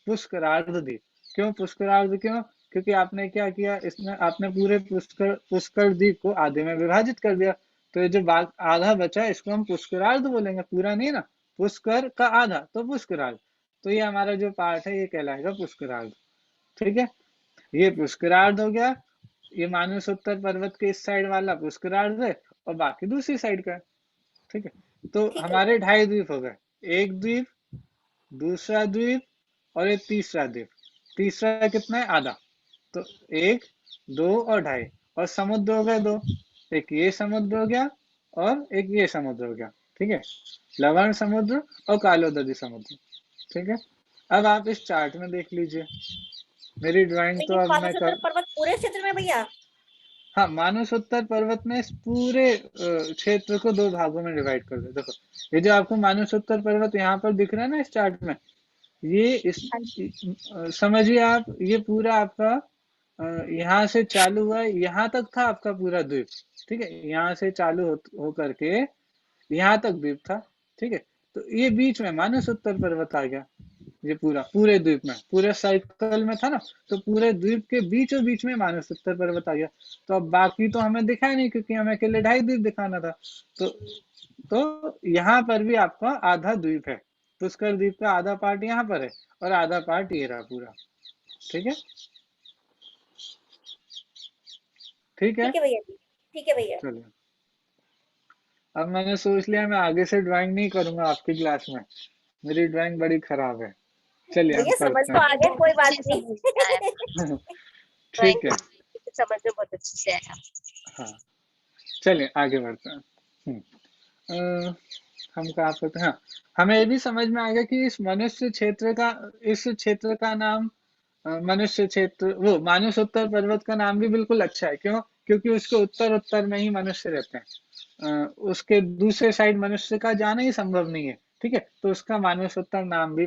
S1: पुष्करार्ध द्वीप। क्यों पुष्करार्ध? क्यों? क्योंकि आपने क्या किया, इसमें आपने पूरे पुष्कर पुष्कर द्वीप को आधे में विभाजित कर दिया। तो ये जो आधा बचा है इसको हम पुष्करार्ध बोलेंगे, पूरा नहीं ना। पुष्कर का आधा तो पुष्करार्ध। तो ये हमारा जो पार्ट है ये कहलाएगा पुष्करार्ध। ठीक है, ये पुष्करार्ध हो गया। ये मानस उत्तर पर्वत के इस साइड वाला पुष्करार्ध है और बाकी दूसरी साइड का है। ठीक है, तो
S2: ठीक है
S1: हमारे 2.5 द्वीप हो गए, एक द्वीप, दूसरा द्वीप और एक तीसरा द्वीप। तीसरा कितना है? आधा। तो 1, 2 और 2.5, और समुद्र हो गए 2, एक ये समुद्र हो गया और एक ये समुद्र हो गया। ठीक है, लवण समुद्र और कालोदरी समुद्र। ठीक है, अब आप इस चार्ट में देख लीजिए, मेरी ड्राइंग
S2: तो
S1: तो
S2: ये
S1: अब मैं
S2: मानसरोवर
S1: कर,
S2: पर्वत पूरे क्षेत्र में भैया?
S1: हाँ, मानस उत्तर पर्वत में इस पूरे क्षेत्र को 2 भागों में डिवाइड कर दो। देखो, ये जो आपको मानस उत्तर पर्वत यहाँ पर दिख रहा है ना इस चार्ट में, ये इस
S2: हाँ जी।
S1: समझिए आप, ये पूरा आपका यहाँ से चालू हुआ, यहाँ तक था आपका पूरा द्वीप। ठीक है, यहाँ से चालू हो करके यहाँ तक द्वीप था। ठीक है, तो ये बीच में मानस उत्तर पर्वत आ गया। ये पूरा पूरे द्वीप में, पूरे साइकिल में था ना, तो पूरे द्वीप के बीचों बीच में मानस उत्तर पर्वत आ गया। तो अब बाकी तो हमें दिखा नहीं, क्योंकि हमें अकेले 2.5 द्वीप दिखाना था। तो यहाँ पर भी आपका आधा द्वीप है, पुष्कर द्वीप का आधा पार्ट यहाँ पर है और आधा पार्ट ये रहा पूरा। ठीक है, ठीक है।
S2: ठीक है भैया जी, ठीक है भैया।
S1: चलिए, अब मैंने सोच लिया मैं आगे से ड्राइंग नहीं करूंगा आपकी क्लास में, मेरी ड्राइंग बड़ी खराब है। चलिए हम
S2: भैया समझ
S1: करते
S2: तो आ गया,
S3: बहुत
S2: कोई बात
S3: अच्छे
S2: नहीं।
S3: समझ में आया,
S1: ठीक है,
S3: ड्राइंग समझ में बहुत अच्छे से आया।
S1: हाँ, चलिए आगे बढ़ते हैं। अ, हम कहाँ पर थे? हाँ, हमें ये भी समझ में आ गया कि इस मनुष्य क्षेत्र का, इस क्षेत्र का नाम मनुष्य क्षेत्र, वो मानस उत्तर पर्वत का नाम भी बिल्कुल अच्छा है। क्यों? क्योंकि उसके उत्तर उत्तर में ही मनुष्य रहते हैं, उसके दूसरे साइड मनुष्य का जाना ही संभव नहीं है। ठीक है, तो उसका मानसोत्तर नाम भी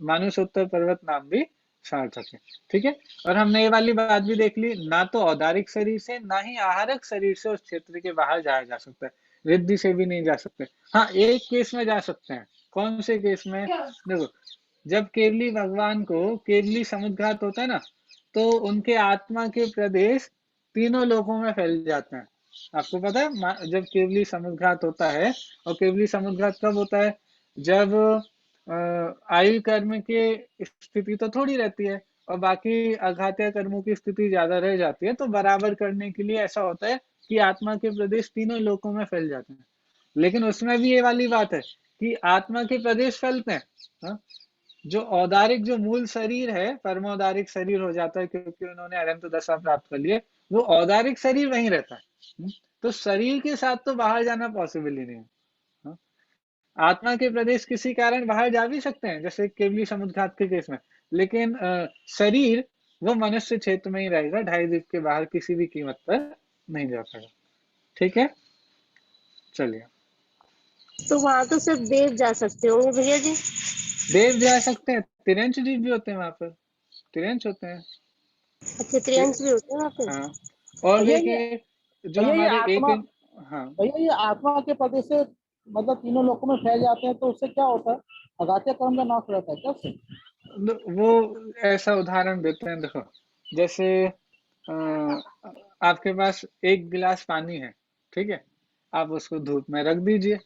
S1: मानसोत्तर पर्वत नाम भी सार्थक है। ठीक है, और हमने ये वाली बात भी देख ली, ना तो औदारिक शरीर से ना ही आहारक शरीर से उस क्षेत्र के बाहर जाया जा सकता है, रिद्धि से भी नहीं जा सकते। हाँ, एक केस में जा सकते हैं। कौन से केस में? देखो, जब केवली भगवान को केवली समुद्घात होता है ना, तो उनके आत्मा के प्रदेश तीनों लोकों में फैल जाते हैं। आपको पता है, जब केवली समुद्घात होता है, और केवली समुद्घात कब होता है? जब आयु कर्म की स्थिति तो थोड़ी रहती है और बाकी अघात्य कर्मों की स्थिति ज्यादा रह जाती है, तो बराबर करने के लिए ऐसा होता है कि आत्मा के प्रदेश तीनों लोकों में फैल जाते हैं। लेकिन उसमें भी ये वाली बात है कि आत्मा के प्रदेश फैलते हैं, हाँ? जो औदारिक, जो मूल शरीर है, परमौदारिक शरीर हो जाता है क्योंकि उन्होंने अनंत दशा प्राप्त कर लिए, वो औदारिक शरीर वहीं रहता है। तो शरीर के साथ तो बाहर जाना पॉसिबल ही नहीं है। हाँ? आत्मा के प्रदेश किसी कारण बाहर जा भी सकते हैं, जैसे केवली समुद्घात के केस में, लेकिन शरीर वो मनुष्य क्षेत्र में ही रहेगा, 2.5 द्वीप के बाहर किसी भी कीमत पर नहीं जा पाएगा। ठीक है, चलिए।
S3: तो वहां तो सिर्फ देव जा सकते होंगे भैया जी?
S1: देव जा सकते हैं, तिरंच द्वीप भी होते हैं वहां पर, तिरंच होते हैं।
S3: अच्छा, त्रियांश भी होते हैं वहाँ पे?
S1: हाँ, और
S4: भैया ये
S1: देखिए जो
S4: भैया ये
S1: हमारे एक,
S4: आत्मा
S1: हाँ,
S4: भैया ये आत्मा के प्रदेश से मतलब तीनों लोकों में फैल जाते हैं, तो उससे क्या होता है? अगात्य कर्म का नाश हो जाता है क्या उससे?
S1: वो ऐसा उदाहरण देते हैं। देखो, जैसे आपके पास एक गिलास पानी है, ठीक है, आप उसको धूप में रख दीजिए।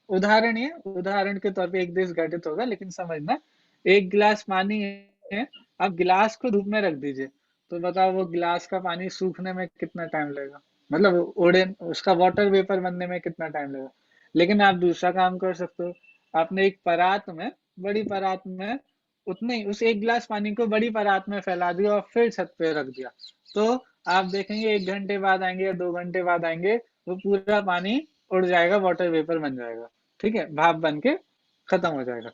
S1: उदाहरण ये, उदाहरण के तौर पे एक देश घटित होगा, लेकिन समझना, एक गिलास पानी है, आप गिलास को धूप में रख दीजिए, तो बताओ वो गिलास का पानी सूखने में कितना टाइम लगेगा? मतलब ओडे उसका वाटर वेपर बनने में कितना टाइम लगेगा? लेकिन आप दूसरा काम कर सकते हो, आपने एक परात में, बड़ी परात में, उतने ही उस एक गिलास पानी को बड़ी परात में फैला दिया और फिर छत पे रख दिया, तो आप देखेंगे 1 घंटे बाद आएंगे या 2 घंटे बाद आएंगे, वो पूरा पानी उड़ जाएगा, वाटर वेपर बन जाएगा। ठीक है, भाप बन के खत्म हो जाएगा।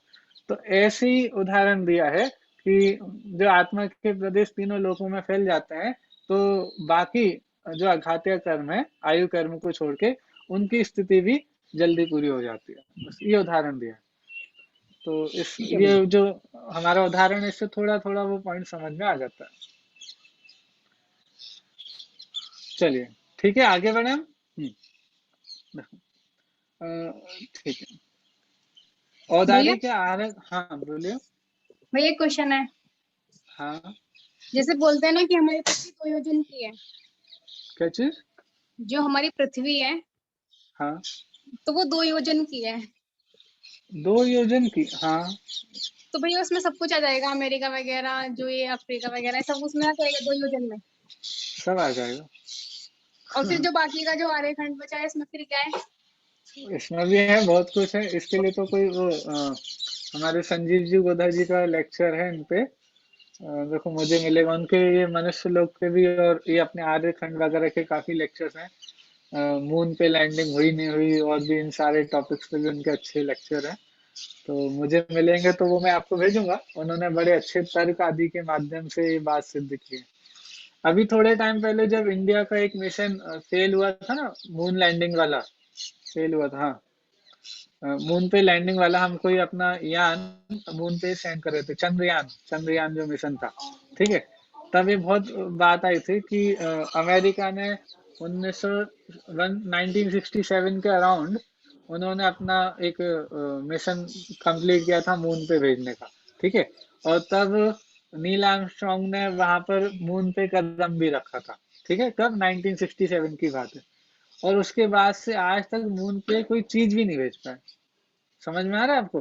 S1: तो ऐसी उदाहरण दिया है कि जो आत्मा के प्रदेश तीनों लोकों में फैल जाते हैं, तो बाकी जो अघात्य कर्म है, आयु कर्म को छोड़ के, उनकी स्थिति भी जल्दी पूरी हो जाती है। बस ये उदाहरण दिया है। तो इस
S4: ठीक है
S1: ये
S4: भैया।
S1: जो हमारा उदाहरण है, इससे थोड़ा थोड़ा वो पॉइंट समझ में आ जाता है। चलिए, ठीक है, आगे बढ़े हम। अ, ठीक है,
S5: भैया
S1: औदार्य के आहार, हाँ बोलिए।
S5: भैया क्वेश्चन है।
S1: हाँ,
S5: जैसे बोलते हैं ना कि हमारी पृथ्वी 2 योजन की है,
S1: क्या चीज?
S5: जो हमारी पृथ्वी है
S1: हाँ,
S5: तो वो 2 योजन की है,
S1: 2 योजन की, हाँ।
S5: तो भैया उसमें सब कुछ आ जाएगा, अमेरिका वगैरह जो ये अफ्रीका वगैरह सब उसमें आ जाएगा 2 योजन में?
S1: सब आ जाएगा।
S5: और फिर जो बाकी का जो आर्यखंड बचा है इसमें फिर क्या है?
S1: इसमें भी है, बहुत कुछ है। इसके लिए तो कोई वो हमारे संजीव जी गोधा जी का लेक्चर है इन पे। देखो मुझे मिलेगा उनके, ये मनुष्य लोग के भी और ये अपने आर्यखंड वगैरह के काफी लेक्चर्स हैं। मून पे लैंडिंग हुई नहीं हुई और भी इन सारे टॉपिक्स पे भी उनके अच्छे लेक्चर हैं। तो मुझे मिलेंगे तो वो मैं आपको भेजूंगा। उन्होंने बड़े अच्छे तर्क आदि के माध्यम से ये बात सिद्ध की है। अभी थोड़े टाइम पहले जब इंडिया का एक मिशन फेल हुआ था ना, मून लैंडिंग वाला फेल हुआ था, हाँ, मून पे लैंडिंग वाला, हम कोई अपना यान मून पे सेंड कर रहे थे, चंद्रयान जो मिशन था, ठीक है। तब ये बहुत बात आई थी कि अमेरिका ने 1967 के अराउंड उन्होंने अपना एक मिशन कंप्लीट किया था मून पे भेजने का, ठीक है। और तब नील आर्मस्ट्रॉन्ग ने वहां पर मून पे कदम भी रखा था, ठीक है। कब? 1967 की बात है। और उसके बाद से आज तक मून पे कोई चीज भी नहीं भेज पाए। समझ में आ रहा है आपको?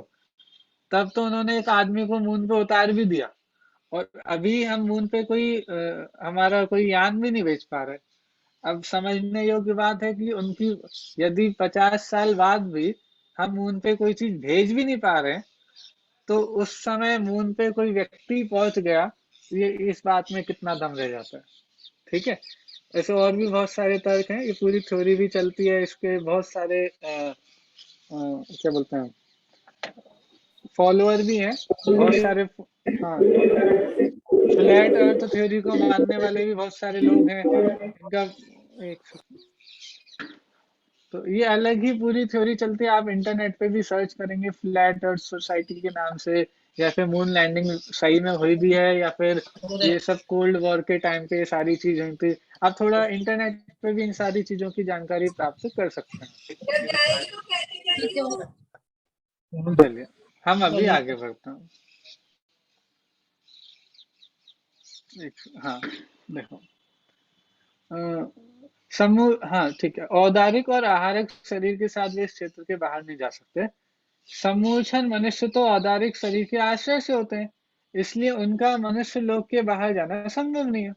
S1: तब तो उन्होंने एक आदमी को मून पे उतार भी दिया और अभी हम मून पे कोई हमारा कोई यान भी नहीं भेज पा रहे। अब समझने योग्य बात है कि उनकी यदि 50 साल बाद भी हम मून पे कोई चीज भेज भी नहीं पा रहे, तो उस समय मून पे कोई व्यक्ति पहुंच गया, ये इस बात में कितना दम रह जाता है, ठीक है। ऐसे और भी बहुत सारे तर्क हैं, ये पूरी थ्योरी भी चलती है, इसके बहुत सारे क्या बोलते हैं, फॉलोअर भी हैं बहुत सारे। हाँ, फ्लैट अर्थ थ्योरी को मानने वाले भी बहुत सारे लोग हैं इनका। एक तो ये अलग ही पूरी थ्योरी चलती है। आप इंटरनेट पे भी सर्च करेंगे फ्लैट अर्थ सोसाइटी के नाम से, या फिर मून लैंडिंग सही में हुई भी है, या फिर ये सब कोल्ड वॉर के टाइम पे ये सारी चीज हुई थी। आप थोड़ा इंटरनेट पे भी इन सारी चीजों की जानकारी प्राप्त कर सकते
S5: ठीक है।
S1: हैं। चलिए हम अभी आगे बढ़ते हैं। हाँ देखो, समूह, हाँ ठीक है। औदारिक और आहारिक शरीर के साथ वे इस क्षेत्र के बाहर नहीं जा सकते। समूहन मनुष्य तो औदारिक शरीर के आश्रय से होते हैं, इसलिए उनका मनुष्य लोक के बाहर जाना संभव नहीं है।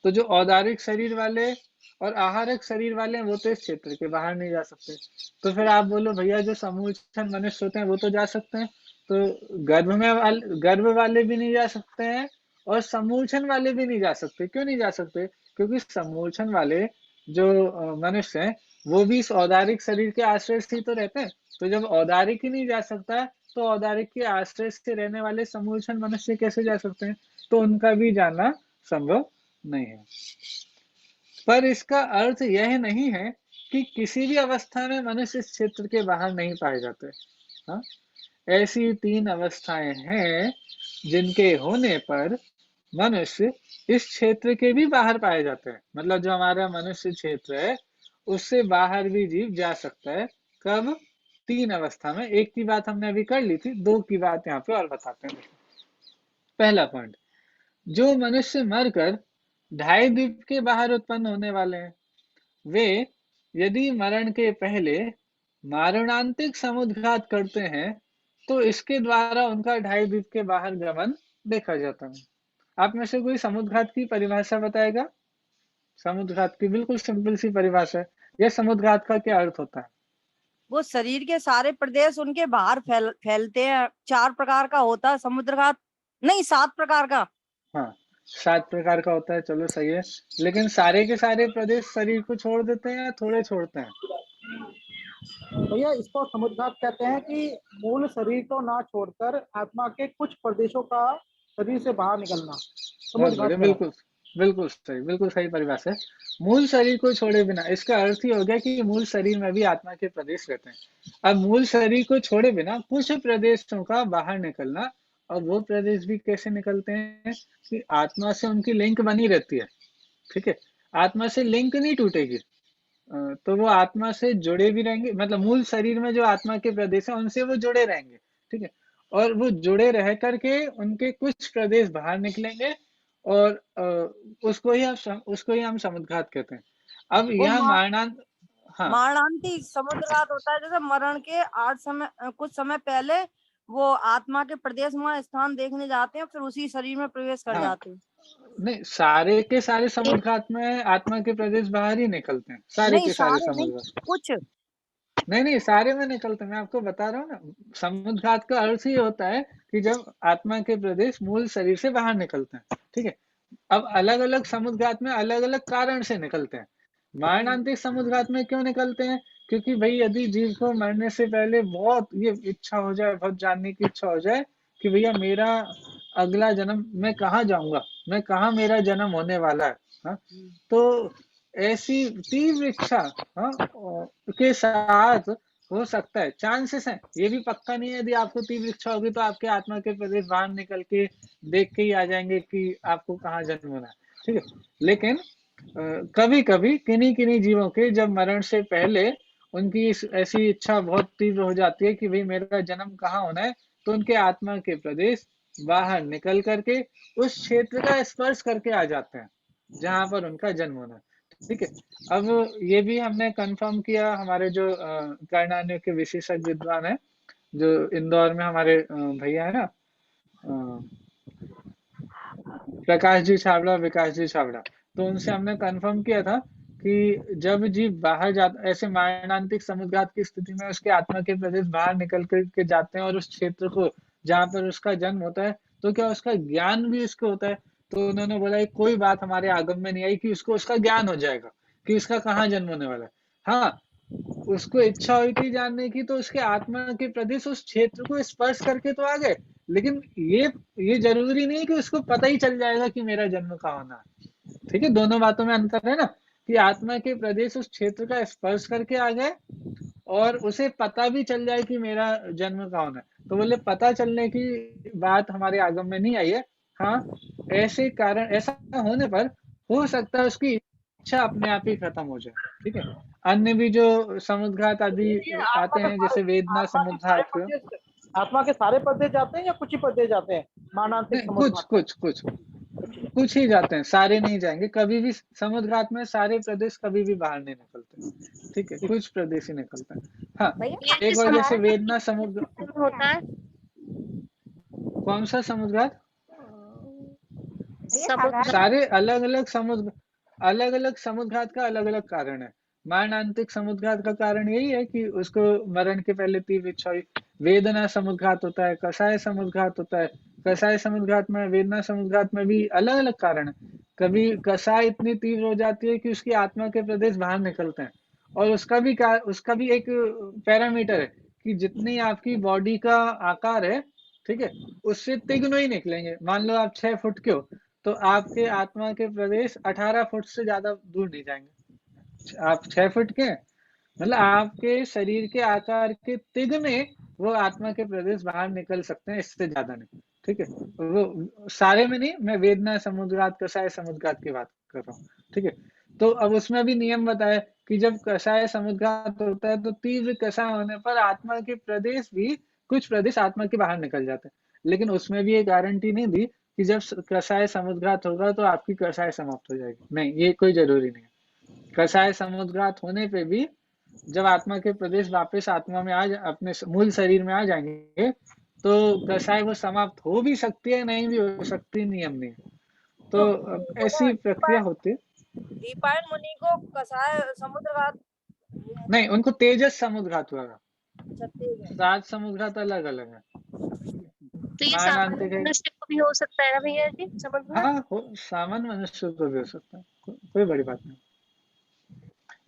S1: तो जो औदारिक शरीर वाले और आहारिक शरीर वाले हैं वो तो इस क्षेत्र के बाहर नहीं जा सकते। तो फिर आप बोलो भैया जो समूहन मनुष्य होते हैं वो तो जा सकते हैं, तो गर्भ वाले भी नहीं जा सकते हैं और समूहन वाले भी नहीं जा सकते। क्यों नहीं जा सकते? क्योंकि समूहन वाले जो मनुष्य हैं वो भी इस औदारिक शरीर के आश्रय से ही तो रहते हैं। तो जब औदारिक ही नहीं जा सकता तो औदारिक के आश्रय से रहने वाले समूहन मनुष्य कैसे जा सकते हैं? तो उनका भी जाना संभव नहीं है। पर इसका अर्थ यह नहीं है कि किसी भी अवस्था में मनुष्य इस क्षेत्र के बाहर नहीं पाए जाते। हाँ? ऐसी 3 अवस्थाएं हैं जिनके होने पर मनुष्य इस क्षेत्र के भी बाहर पाए जाते हैं। मतलब जो हमारा मनुष्य क्षेत्र है उससे बाहर भी जीव जा सकता है। कब? 3 अवस्था में। एक की बात हमने अभी कर ली थी, 2 की बात यहाँ पे और बताते हैं। पहला पॉइंट, जो मनुष्य मरकर 2.5 द्वीप के बाहर उत्पन्न होने वाले हैं, वे यदि मरण के पहले मारणांतिक समुद्घात करते हैं तो इसके द्वारा उनका 2.5 द्वीप के बाहर गमन देखा जाता है। आप में से कोई समुद्घात की परिभाषा बताएगा? समुद्घात की बिल्कुल सिंपल सी परिभाषा है। यह समुद्घात का क्या अर्थ होता है?
S3: वो शरीर के सारे प्रदेश उनके बाहर फैलते हैं। 4 प्रकार का होता है समुद्रघात, नहीं 7 प्रकार का।
S1: हाँ 7 प्रकार का होता है, चलो सही है। लेकिन सारे के सारे प्रदेश शरीर को छोड़ देते हैं या थोड़े छोड़ते हैं?
S4: भैया इसको समुद्घात कहते हैं कि मूल शरीर को ना छोड़कर आत्मा के कुछ प्रदेशों का शरीर से बाहर निकलना
S1: बहुत
S4: समुद्घात
S1: बढ़िया,
S4: कहलाता
S1: बिल्कुल सही परिभाषा है। मूल शरीर को छोड़े बिना, इसका अर्थ ही हो गया कि मूल शरीर में भी आत्मा के प्रदेश रहते हैं। अब मूल शरीर को छोड़े बिना कुछ प्रदेशों का बाहर निकलना, और वो प्रदेश भी कैसे निकलते हैं कि आत्मा से उनकी लिंक बनी रहती है, ठीक है। आत्मा से लिंक नहीं टूटेगी, तो वो आत्मा से जुड़े भी रहेंगे। मतलब मूल शरीर में जो आत्मा के प्रदेश हैं उनसे वो जुड़े रहेंगे, ठीक है। और वो जुड़े रह करके उनके कुछ प्रदेश बाहर निकलेंगे और उसको ही हम समुद्घात कहते हैं। अब
S3: वो
S1: यहाँ मारणांत, हाँ
S3: मारणांतिक समुद्रघात होता है जैसे मरण के कुछ समय पहले वो आत्मा के प्रदेश में स्थान देखने जाते हैं, फिर उसी शरीर में प्रवेश कर
S1: हाँ।
S3: जाते हैं।
S1: नहीं, सारे के सारे समुद्घात में आत्मा के प्रदेश बाहर ही निकलते हैं, सारे
S3: नहीं
S1: के सारे
S3: सारे नहीं,
S1: समुद्घात।
S3: कुछ।
S1: नहीं, सारे में निकलते हैं, मैं आपको बता रहा हूँ ना। समुद्घात का अर्थ ही होता है कि जब आत्मा के प्रदेश मूल शरीर से बाहर निकलते हैं, ठीक है। अब अलग अलग समुद्घात में अलग अलग कारण से निकलते हैं। मरणांतिक समुद्घात में क्यों निकलते हैं? क्योंकि भाई यदि जीव को मरने से पहले बहुत ये इच्छा हो जाए, बहुत जानने की इच्छा हो जाए कि भैया मेरा अगला जन्म मैं कहाँ जाऊंगा, मैं कहाँ मेरा जन्म होने वाला है, हाँ? तो ऐसी तीव्र इच्छा, हाँ, के साथ हो सकता है, चांसेस हैं, ये भी पक्का नहीं है। यदि आपको तीव्र इच्छा होगी तो आपके आत्मा के प्रदेश बाहर निकल के देख के ही आ जाएंगे कि आपको कहाँ जन्म होना है, ठीक है। लेकिन कभी कभी किन्हीं किन्हीं जीवों के जब मरण से पहले उनकी ऐसी इच्छा बहुत तीव्र हो जाती है कि भाई मेरा जन्म कहाँ होना है, तो उनके आत्मा के प्रदेश बाहर निकल करके उस क्षेत्र का स्पर्श करके आ जाते हैं जहां पर उनका जन्म होना है, ठीक है। अब ये भी हमने कंफर्म किया, हमारे जो कर्णान्य के विशेषज्ञ विद्वान है जो इंदौर में हमारे भैया है ना, प्रकाश जी छाबड़ा, विकास जी छाबड़ा, तो उनसे हमने कंफर्म किया था कि जब जीव बाहर जाता, ऐसे मरणांतिक समुद्घात की स्थिति में उसके आत्मा के प्रदेश बाहर निकल के जाते हैं और उस क्षेत्र को जहाँ पर उसका जन्म होता है, तो क्या उसका ज्ञान भी उसको होता है? तो उन्होंने बोला कोई बात हमारे आगम में नहीं आई कि उसको उसका ज्ञान हो जाएगा कि उसका कहाँ जन्म होने वाला है। हाँ, उसको इच्छा हुई थी जानने की, तो उसके आत्मा के प्रदेश उस क्षेत्र को स्पर्श करके तो आ गए, लेकिन ये जरूरी नहीं कि उसको पता ही चल जाएगा कि मेरा जन्म कहाँ होना है, ठीक है। दोनों बातों में अंतर है ना, कि आत्मा के प्रदेश उस क्षेत्र का स्पर्श करके आ गए और उसे पता भी चल जाए कि मेरा जन्म कहाँ होना है। तो बोले पता चलने की बात हमारे आगम में नहीं आई है। हाँ, ऐसे कारण, ऐसा होने पर हो सकता है उसकी इच्छा अपने आप ही खत्म हो जाए, ठीक है। अन्य भी जो समुद्घात आदि आते हैं, जैसे वेदना समुद्घात,
S4: आत्मा के सारे प्रदेश जाते हैं या कुछ ही प्रदेश जाते हैं मरणांतिक
S1: कुछ ही जाते हैं, सारे नहीं जाएंगे कभी भी। समुद्घात में सारे प्रदेश कभी भी बाहर नहीं निकलते, ठीक है, कुछ प्रदेश ही निकलता है। हाँ, एक बार जैसे वेदना समुद्र
S2: होता है,
S1: कौन सा समुद्घात? सारे अलग अलग समुद्घात का अलग अलग कारण है। मरणांतिक समुद्घात का कारण यही है कि उसको मरण के पहले तीव्र इच्छा हुई। वेदना समुद्घात होता है, कषाय समुद्घात होता है। कषाय समुद्घात में, वेदना समुद्घात में भी अलग अलग कारण है। कभी कषाय इतनी तीव्र हो जाती है कि उसकी आत्मा के प्रदेश बाहर निकलते हैं, और उसका भी एक पैरामीटर है कि जितनी आपकी बॉडी का आकार है, ठीक है, उससे तिगुना ही निकलेंगे। मान लो आप 6 फुट के हो, तो आपके आत्मा के प्रदेश 18 फुट से ज्यादा दूर नहीं जाएंगे। आप 6 फुट के, मतलब आपके शरीर के आकार के तिगुने वो आत्मा के प्रदेश बाहर निकल सकते हैं, इससे ज्यादा नहीं, ठीक है। वो सारे में नहीं, मैं वेदना समुद्घात, कषाय समुद्घात की बात कर रहा हूँ, ठीक है। तो अब उसमें भी नियम बताया कि जब कषाय समुद्घात होता है तो तीव्र कषाय होने पर आत्मा के प्रदेश भी, कुछ प्रदेश आत्मा के बाहर निकल जाते हैं, लेकिन उसमें भी ये गारंटी नहीं दी कि जब कषाय समुद्घात होगा तो आपकी कषाय समाप्त हो जाएगी। नहीं, ये कोई जरूरी नहीं है। कषाय समुद्घात होने पे भी जब आत्मा के प्रदेश वापस आत्मा में अपने मूल शरीर में आ जाएंगे, तो कषाय वो समाप्त हो भी सकती है, नहीं भी हो सकती, नियम नहीं। तो ऐसी प्रक्रिया होती है।
S3: दीपायन मुनि को कषाय समुद्रघात
S1: नहीं, उनको तेजस समुद्घात हुआ।
S3: छत्तीस
S1: 7 समुद्घात अलग अलग है।
S5: तो ये सामान्य मनुष्य को भी हो सकता है ना भैया जी, समुद्घात?
S1: हाँ, सामान्य मनुष्य को भी हो सकता है, कोई बड़ी बात नहीं।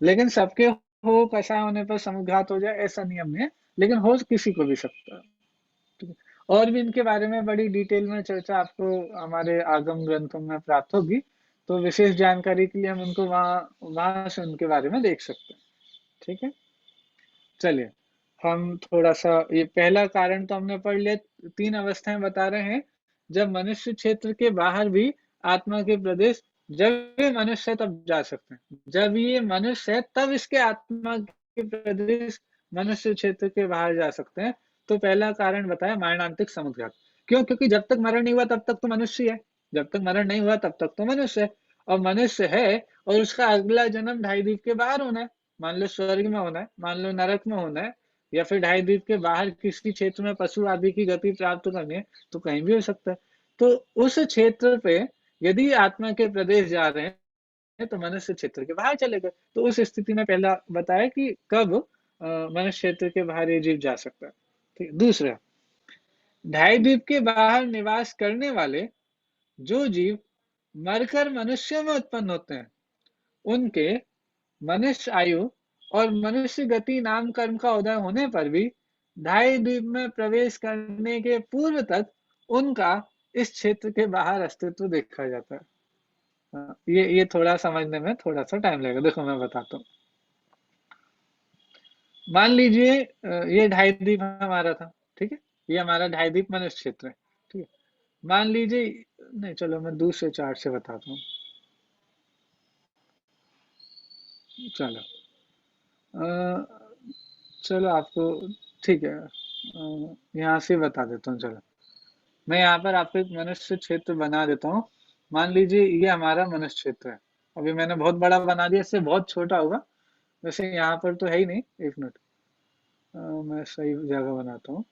S1: लेकिन सबके हो कषाय होने पर समुद्घात हो जाए ऐसा नियम नहीं है, लेकिन हो किसी को भी सकता है। और भी इनके बारे में बड़ी डिटेल में चर्चा आपको हमारे आगम ग्रंथों में प्राप्त होगी, तो विशेष जानकारी के लिए हम उनको वहां से उनके बारे में देख सकते हैं, ठीक है। चलिए, हम थोड़ा सा, ये पहला कारण तो हमने पढ़ लिया। 3 अवस्थाएं बता रहे हैं जब मनुष्य क्षेत्र के बाहर भी आत्मा के प्रदेश, जब ये मनुष्य है तब जा सकते हैं, जब ये मनुष्य है तब इसके आत्मा के प्रदेश मनुष्य क्षेत्र के बाहर जा सकते हैं। तो पहला कारण बताया मरणांतिक समुद्घात। क्यों? क्योंकि जब तक मरण नहीं हुआ तब तक तो मनुष्य है, जब तक मरण नहीं हुआ तब तक तो मनुष्य है। और मनुष्य है और उसका अगला जन्म 2.5 द्वीप के बाहर होना है, मान लो स्वर्ग में होना है, मान लो नरक में होना है, या फिर ढाई द्वीप के बाहर किसी क्षेत्र में पशु आदि की गति प्राप्त करनी है तो कहीं भी हो सकता है। तो उस क्षेत्र पे यदि आत्मा के प्रदेश जा रहे हैं तो मनुष्य क्षेत्र के बाहर चले गए। तो उस स्थिति में पहला बताया कि कब मनुष्य क्षेत्र के बाहर ये जीव जा सकता है। ठीक है। दूसरा, ढाई द्वीप के बाहर निवास करने वाले जो जीव मरकर मनुष्यों में उत्पन्न होते हैं उनके मनुष्य आयु और मनुष्य गति नाम कर्म का उदय होने पर भी ढाई द्वीप में प्रवेश करने के पूर्व तक उनका इस क्षेत्र के बाहर अस्तित्व देखा जाता है। ये थोड़ा समझने में थोड़ा सा टाइम लगेगा। देखो मैं बताता हूँ। मान लीजिए ये ढाई द्वीप हमारा था, ठीक है, ये हमारा ढाई द्वीप मनुष्य क्षेत्र है, ठीक है। मान लीजिए, नहीं चलो मैं दूसरे चार्ट से बताता हूँ। चलो चलो आपको ठीक है यहाँ से बता देता हूँ। चलो मैं यहाँ पर आपको एक मनुष्य क्षेत्र बना देता हूँ। मान लीजिए ये हमारा मनुष्य क्षेत्र है। अभी मैंने बहुत बड़ा बना दिया, इससे बहुत छोटा होगा। वैसे यहाँ पर तो है ही नहीं। एक मिनट मैं सही जगह बनाता हूँ।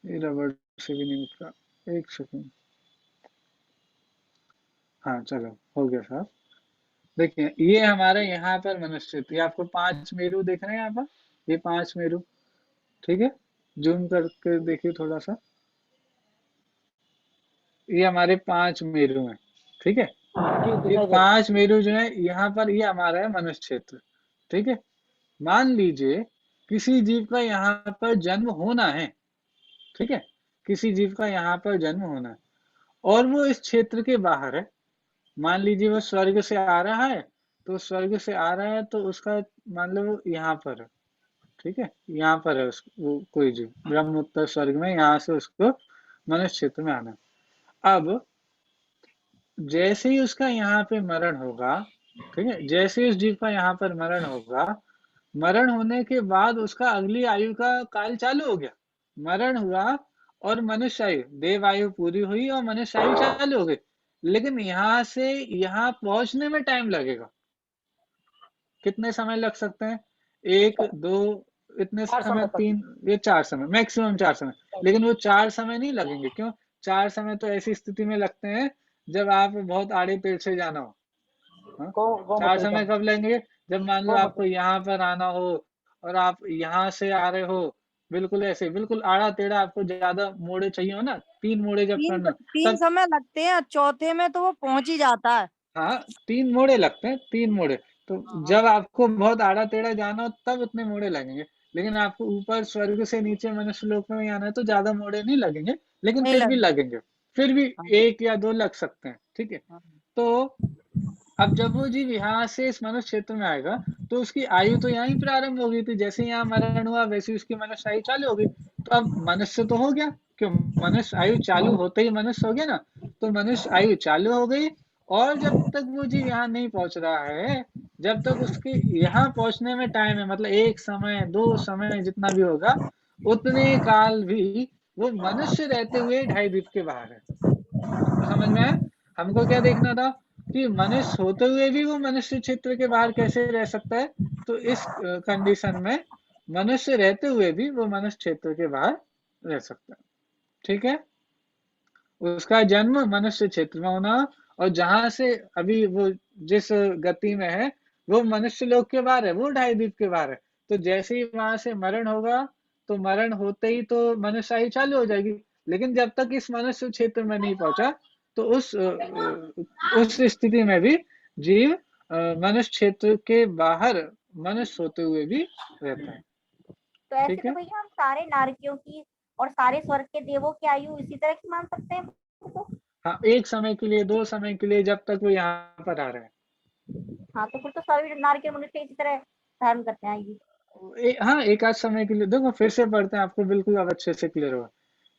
S1: ये रबड़ से भी नहीं उठ रहा, एक सेकंड। हाँ चलो हो गया साहब। देखिए ये हमारा यहाँ पर मनुष्य क्षेत्र, ये आपको 5 मेरू दिख रहे हैं यहाँ पर, ये 5 मेरू, ठीक है। जूम करके देखिए थोड़ा सा, ये हमारे 5 मेरू हैं, ठीक है। ये 5 मेरू जो है यहाँ पर, ये हमारा है मनुष्य क्षेत्र, ठीक है। मान लीजिए किसी जीव का यहाँ पर जन्म होना है, ठीक है, किसी जीव का यहाँ पर जन्म होना है और वो इस क्षेत्र के बाहर है। मान लीजिए वो स्वर्ग से आ रहा है, तो स्वर्ग से आ रहा है तो उसका मान लो वो यहाँ पर है, ठीक है, यहाँ पर है वो कोई जीव ब्रह्मोत्तर स्वर्ग में, यहाँ से उसको मनुष्य क्षेत्र में आना है। अब जैसे ही उसका यहाँ पे मरण होगा, ठीक है, जैसे ही उस जीव का यहाँ पर मरण होगा, मरण होने के बाद उसका अगली आयु का काल चालू हो गया। मरण हुआ और मनुष्य आयु, देव आयु पूरी हुई और मनुष्य आयु चालू हो गई, लेकिन यहाँ से यहाँ पहुंचने में टाइम लगेगा। कितने समय लग सकते हैं? 1 2 इतने समय, 3 ये 4 समय, मैक्सिमम 4 समय। लेकिन वो 4 समय नहीं लगेंगे। क्यों? 4 समय तो ऐसी स्थिति में लगते हैं जब आप बहुत आड़े पेड़ से जाना हो। 4 समय कब लेंगे? जब मान लो आपको यहाँ पर आना हो और आप यहाँ से आ रहे हो, बिल्कुल ऐसे, बिल्कुल आड़ा टेढ़ा, आपको ज्यादा मोड़े चाहिए हो ना, 3 मोड़े जब करना,
S3: तीन समय लगते हैं, चौथे में तो वो पहुंच ही जाता है।
S1: हाँ 3 मोड़े लगते हैं, 3 मोड़े। तो जब आपको बहुत आड़ा टेढ़ा जाना हो तब उतने मोड़े लगेंगे। लेकिन आपको ऊपर स्वर्ग से नीचे मनुष्य लोक में आना है तो ज्यादा मोड़े नहीं लगेंगे, लेकिन फिर भी लगेंगे, फिर भी 1 या 2 लग सकते हैं, ठीक है। तो अब जब वो जीव यहाँ से इस मनुष्य क्षेत्र में आएगा तो उसकी आयु तो यहाँ ही प्रारंभ हो गई थी। जैसे यहाँ मरण हुआ वैसे उसकी मनुष्य आयु चालू हो गई। तो अब मनुष्य तो हो गया, क्यों? मनुष्य आयु चालू होते ही मनुष्य हो गया ना। तो मनुष्य आयु चालू हो गई और जब तक वो जीव यहाँ नहीं पहुंच रहा है, जब तक उसके यहाँ पहुंचने में टाइम है, मतलब 1 समय 2 समय जितना भी होगा, उतने काल भी वो मनुष्य रहते हुए ढाई द्वीप के बाहर है। तो समझ में आया? हमको क्या देखना था कि मनुष्य होते हुए भी वो मनुष्य क्षेत्र के बाहर कैसे रह सकता है। तो इस कंडीशन में मनुष्य रहते हुए भी वो मनुष्य क्षेत्र के बाहर रह सकता है, ठीक है। उसका जन्म मनुष्य क्षेत्र में होना और जहां से अभी वो जिस गति में है वो मनुष्य लोक के बाहर है, वो ढाई द्वीप के बाहर है। तो जैसे ही वहां से मरण होगा तो मरण होते ही तो मनुष्य आयु चालू हो जाएगी। लेकिन जब तक इस मनुष्य क्षेत्र में नहीं पहुंचा तो उस स्थिति में भी जीव मनुष्य क्षेत्र के बाहर मनुष्य होते हुए भी रहता है।
S2: तो ऐसे
S1: ठीक है?
S2: तो भैया हम सारे नारकियों की और सारे स्वर्ग के देवों की आयु इसी तरह की मान सकते हैं।
S1: हाँ 1 समय के लिए, 2 समय के लिए, जब तक वो यहाँ पर आ रहे हैं।
S2: हाँ तो फिर तो सभी नारकियों मनुष्य इसी तरह धारण करते हैं।
S1: हाँ 1 आध समय के लिए। देखो फिर से पढ़ते हैं, आपको बिल्कुल अब अच्छे से क्लियर होगा।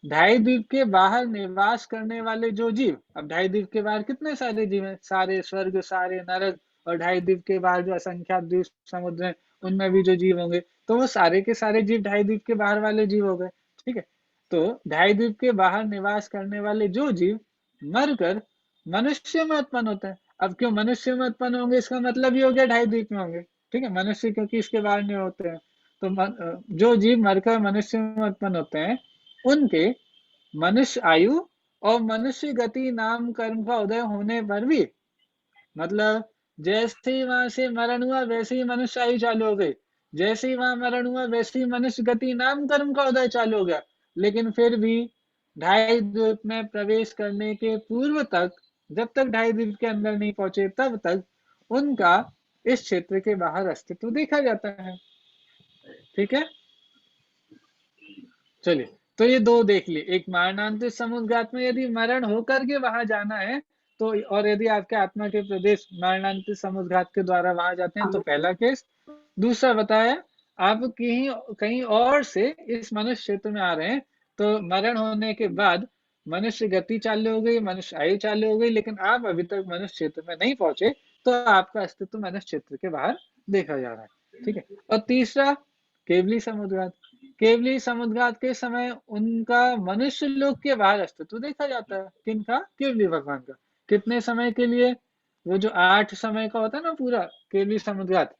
S1: ढाई द्वीप के बाहर निवास करने वाले जो जीव, अब ढाई द्वीप के बाहर कितने सारे जीव हैं? सारे स्वर्ग, सारे नरक, और ढाई द्वीप के बाहर जो असंख्यात द्वीप समुद्र हैं उनमें भी जो जीव होंगे, तो वो सारे के सारे जीव ढाई द्वीप के बाहर वाले जीव हो गए, ठीक है। तो ढाई द्वीप के बाहर निवास करने वाले जो जीव मरकर मनुष्य में उत्पन्न होते हैं। अब क्यों मनुष्य में उत्पन्न होंगे? इसका मतलब ये हो गया ढाई द्वीप में होंगे, ठीक है, मनुष्य क्योंकि इसके बाहर नहीं होते हैं। तो जो जीव मरकर मनुष्य में उत्पन्न होते हैं उनके मनुष्य आयु और मनुष्य गति नाम कर्म का उदय होने पर भी, मतलब जैसे ही वहां से मरण हुआ वैसे ही मनुष्य आयु चालू हो गई, जैसे ही वहां मरण हुआ वैसे ही मनुष्य गति नाम कर्म का उदय चालू हो गया, लेकिन फिर भी ढाई द्वीप में प्रवेश करने के पूर्व तक, जब तक ढाई द्वीप के अंदर नहीं पहुंचे तब तक उनका इस क्षेत्र के बाहर अस्तित्व देखा जाता है। ठीक है, चलिए, तो ये दो देख लिए, एक मारणांतिक समुद्रघात में यदि मरण होकर के वहां जाना है तो, और यदि आपके आत्मा के प्रदेश मारणांतिक समुद्रघात के द्वारा वहां जाते हैं तो पहला केस। दूसरा बताया, आप कहीं कहीं और से इस मनुष्य क्षेत्र में आ रहे हैं तो मरण होने के बाद मनुष्य गति चालू हो गई, मनुष्य आयु चालू हो गई, लेकिन आप अभी तक मनुष्य क्षेत्र में नहीं पहुंचे तो आपका अस्तित्व मनुष्य क्षेत्र के बाहर देखा जा रहा है। ठीक है, और तीसरा केवली समुद्रघात। केवली समुद्रघात के समय उनका मनुष्य लोक के बाहर अस्तित्व देखा जाता है। किनका? केवली भगवान का। कितने समय के लिए? वो जो 8 समय का होता है ना पूरा केवली समुद्रघात,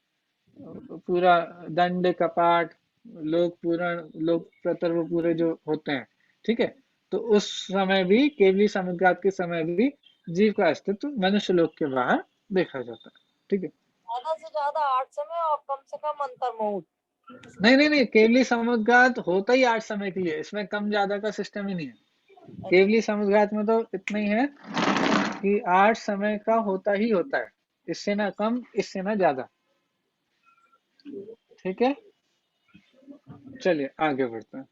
S1: पूरा दंड कपाट लोक पूरण लोक प्रतर पूरे जो होते हैं, ठीक है, तो उस समय भी केवली समुद्रघात के समय भी जीव का अस्तित्व मनुष्य लोक के बाहर देखा जाता है। ठीक है,
S3: ज्यादा से ज्यादा 8 समय और कम से कम अंतर्मुहूर्त।
S1: नहीं, केवली समुद्रघात होता ही 8 समय के लिए, इसमें कम ज्यादा का सिस्टम ही नहीं है। केवली समुद्रघात में तो इतना ही है कि 8 समय का होता ही होता है, इससे ना कम इससे ना ज्यादा। ठीक है, चलिए आगे बढ़ते हैं।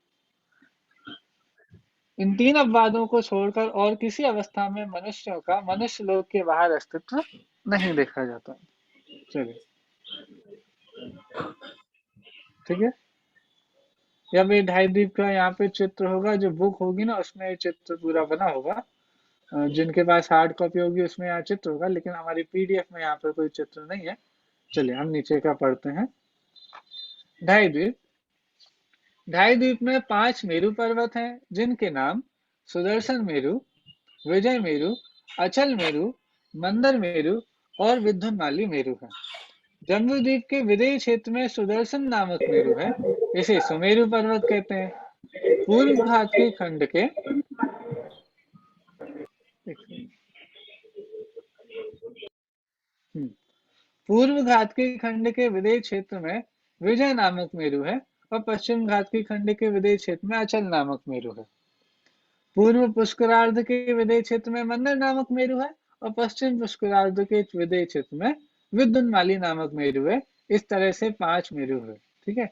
S1: इन 3 अपवादों को छोड़कर और किसी अवस्था में मनुष्यों का मनुष्य लोक के बाहर अस्तित्व नहीं देखा जाता। चलिए, ठीक है, जब ये ढाई द्वीप का यहाँ पे चित्र होगा, जो बुक होगी ना उसमें ये चित्र पूरा बना होगा। जिनके पास हार्ड कॉपी होगी उसमें यहाँ चित्र होगा, लेकिन हमारी पीडीएफ में यहाँ पर कोई चित्र नहीं है। चलिए हम नीचे का पढ़ते हैं। ढाई द्वीप। ढाई द्वीप में 5 मेरु पर्वत हैं, जिनके नाम सुदर्शन मेरु, विजय मेरु, अचल मेरु, मंदर मेरु और विद्युन्माली मेरु है। जम्बू द्वीप के विदेही क्षेत्र में सुदर्शन नामक मेरु है, इसे सुमेरु पर्वत कहते हैं। पूर्व घात के खंड के पूर्व घात के खंड के विदेही क्षेत्र में विजय नामक मेरु है और पश्चिम घात के खंड के विदेही क्षेत्र में अचल नामक मेरु है। पूर्व पुष्करार्ध के विदेही क्षेत्र में मंदर नामक मेरु है और पश्चिम पुष्करार्ध के विदेही क्षेत्र में विद्युन्माली नामक मेरु है। इस तरह से 5 मेरु है। ठीक है,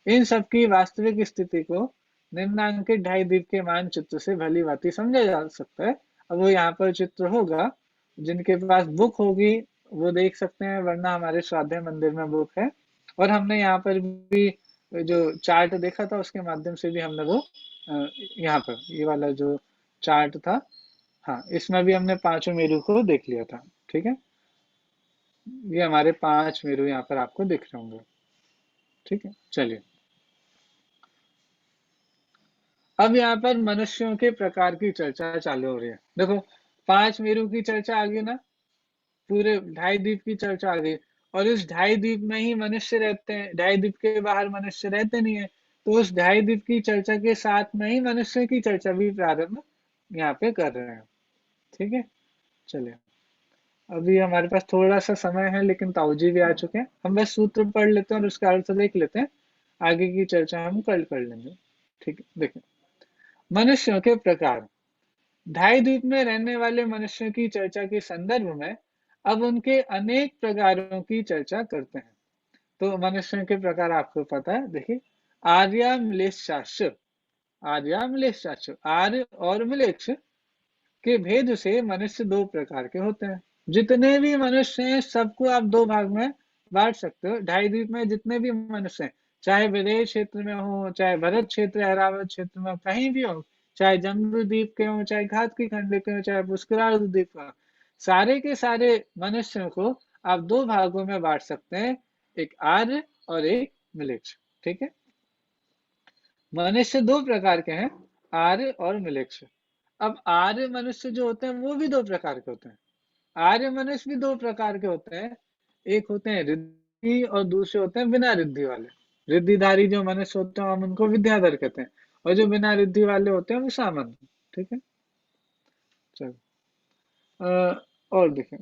S1: इन सब की वास्तविक स्थिति को निम्नांकित ढाई द्वीप के मानचित्र से भली भांति समझा जा सकता है। अब वो यहाँ पर चित्र होगा, जिनके पास बुक होगी वो देख सकते हैं, वरना हमारे स्वाध्याय मंदिर में बुक है। और हमने यहाँ पर भी जो चार्ट देखा था उसके माध्यम से भी हमने वो यहाँ पर ये वाला जो चार्ट था, हाँ, इसमें भी हमने 5 मेरु को देख लिया था। ठीक है, ये हमारे 5 मेरु यहाँ पर आपको दिख रहे होंगे। ठीक है, चलिए अब यहाँ पर मनुष्यों के प्रकार की चर्चा चालू हो रही है। देखो 5 मेरु की चर्चा आ गई ना, पूरे ढाई द्वीप की चर्चा आ गई, और इस ढाई द्वीप में ही मनुष्य रहते हैं, ढाई द्वीप के बाहर मनुष्य रहते नहीं है। तो उस ढाई द्वीप की चर्चा के साथ में ही मनुष्य की चर्चा भी प्रारंभ यहाँ पे कर रहे हैं। ठीक है, चलिए अभी हमारे पास थोड़ा सा समय है, लेकिन ताऊजी भी आ चुके हैं। हम बस सूत्र पढ़ लेते हैं और उसका अर्थ देख लेते हैं, आगे की चर्चा हम कल कर लेंगे। ठीक है, देखिए मनुष्यों के प्रकार। ढाई द्वीप में रहने वाले मनुष्यों की चर्चा के संदर्भ में अब उनके अनेक प्रकारों की चर्चा करते हैं। तो मनुष्यों के प्रकार आपको पता है, देखिए आर्य म्लेच्छाश्च, आर्य म्लेच्छाश्च, आर्य और म्लेच्छ के भेद से मनुष्य 2 प्रकार के होते हैं। जितने भी मनुष्य हैं सबको आप 2 भाग में बांट सकते हो। ढाई द्वीप में जितने भी मनुष्य हैं, चाहे विदेश क्षेत्र में हो, चाहे भरत क्षेत्र, ऐरावत क्षेत्र में कहीं भी हो, चाहे जम्बू द्वीप के हो, चाहे घात की खंड के हो, चाहे पुष्करार्ध द्वीप का, सारे के सारे मनुष्यों को आप 2 भागों में बांट सकते हैं, एक आर्य और एक म्लेच्छ। ठीक है, मनुष्य 2 प्रकार के हैं, आर्य और म्लेच्छ। अब आर्य मनुष्य जो होते हैं वो भी 2 प्रकार के होते हैं। आर्य मनुष्य भी 2 प्रकार के होते हैं, एक होते हैं रिद्धिधारी और दूसरे होते हैं बिना रिद्धि वाले। रिद्धिधारी जो मनुष्य होते हैं हम उनको विद्याधर कहते हैं, और जो बिना रिद्धि वाले होते हैं वो सामंत। ठीक है, चलो और देखें,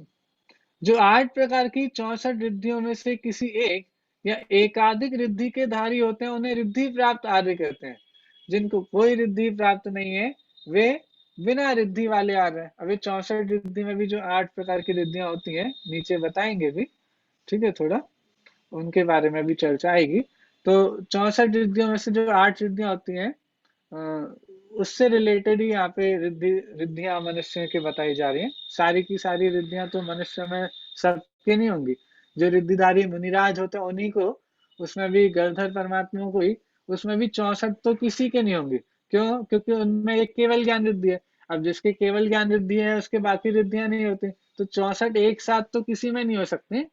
S1: जो 8 प्रकार की 64 रिद्धियों में से किसी एक या एकाधिक रिद्धि के धारी होते हैं उन्हें रिद्धि प्राप्त आर्य कहते हैं। जिनको कोई रिद्धि प्राप्त नहीं है वे बिना रिद्धि वाले आर्य हैं। अभी 64 रिद्धि में भी जो 8 प्रकार की रिद्धियां होती हैं नीचे बताएंगे भी, ठीक है, थोड़ा उनके बारे में भी चर्चा आएगी। तो 64 रिद्धियों में से जो 8 रिद्धियां होती हैं उससे रिलेटेड ही यहाँ पे रिद्धियां मनुष्य के बताई जा रही हैं। सारी की सारी रिद्धियां तो मनुष्य में सबके नहीं होंगी। जो रिद्धिधारी मुनिराज होते हैं उन्हीं को, उसमें भी गणधर परमात्मा को ही, उसमें भी 64 तो किसी के नहीं होंगी। क्यों? क्योंकि उनमें एक केवल ज्ञान रिद्धि है। अब जिसके केवल ज्ञान रिद्धि है उसके बाकी रिद्धियां नहीं होती, तो 64 एक साथ तो किसी में नहीं हो सकती।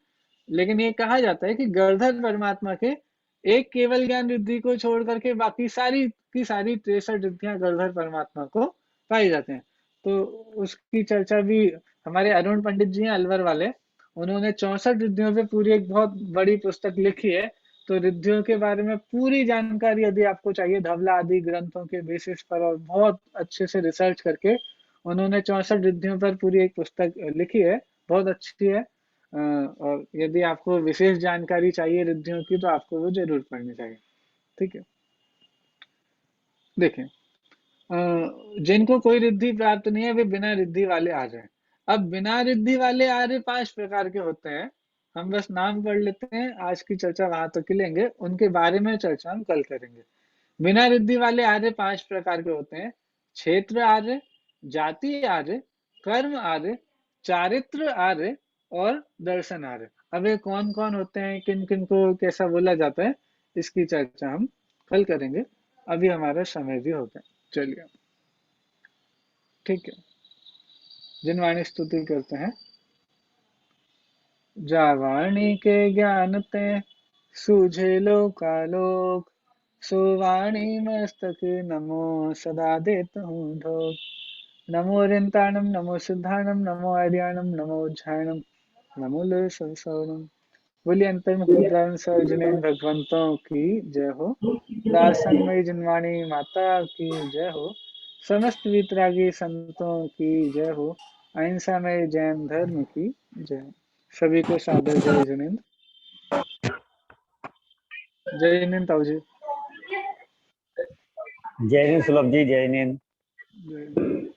S1: लेकिन ये कहा जाता है कि गणधर परमात्मा के एक केवल ज्ञान रिद्धि को छोड़ करके बाकी सारी की सारी 63 रिद्धियां गणधर परमात्मा को पाई जाते हैं। तो उसकी चर्चा भी हमारे अरुण पंडित जी हैं अलवर वाले, उन्होंने 64 रिद्धियों पे पूरी एक बहुत बड़ी पुस्तक लिखी है। तो रिद्धियों के बारे में पूरी जानकारी यदि आपको चाहिए धवला आदि ग्रंथों के बेसिस पर और बहुत अच्छे से रिसर्च करके उन्होंने 64 रिद्धियों पर पूरी एक पुस्तक लिखी है, बहुत अच्छी है। और यदि आपको विशेष जानकारी चाहिए रिद्धियों की तो आपको वो जरूर पढ़नी चाहिए। ठीक है, देखें, जिनको कोई रिद्धि प्राप्त नहीं है वे बिना रिद्धि वाले आर्य हैं। अब बिना रिद्धि वाले आर्य 5 प्रकार के होते हैं। हम बस नाम पढ़ लेते हैं, आज की चर्चा वहां तक ही लेंगे, उनके बारे में चर्चा हम कल करेंगे। बिना रिद्धि वाले आर्य 5 प्रकार के होते हैं। क्षेत्र आर्य, जाति आर्य, कर्म आर्य, चारित्र आर्य और दर्शन आर्य। अब ये कौन कौन होते हैं, किन किन को कैसा बोला जाता है, इसकी चर्चा हम कल करेंगे। अभी हमारा समय भी हो गया, चलिए ठीक है। जिनवाणी स्तुति करते हैं। जावाणी के ज्ञान ते सूझे लोकालोक, सुवाणी मस्तक नमो सदा देत हूँ ढोक। नमो रिंताणम नमो सिद्धाणम नमो आर्याणम नमो उज्जायणम नमो लसवनम। बोलिए अंतर्मुखी ज्ञान सर्जन भगवंतों की जय हो। दासंगमयी जिनवाणी माता की जय हो। समस्त वितरागी संतों की जय हो। अहिंसा में जैन धर्म की जय हो। सभी को सादर जय जिनेन्द्र। जय जिनेन्द्र ताऊ जी।
S6: जय हिंद सुलभ जी, जय हिंद।
S1: जय हिंद।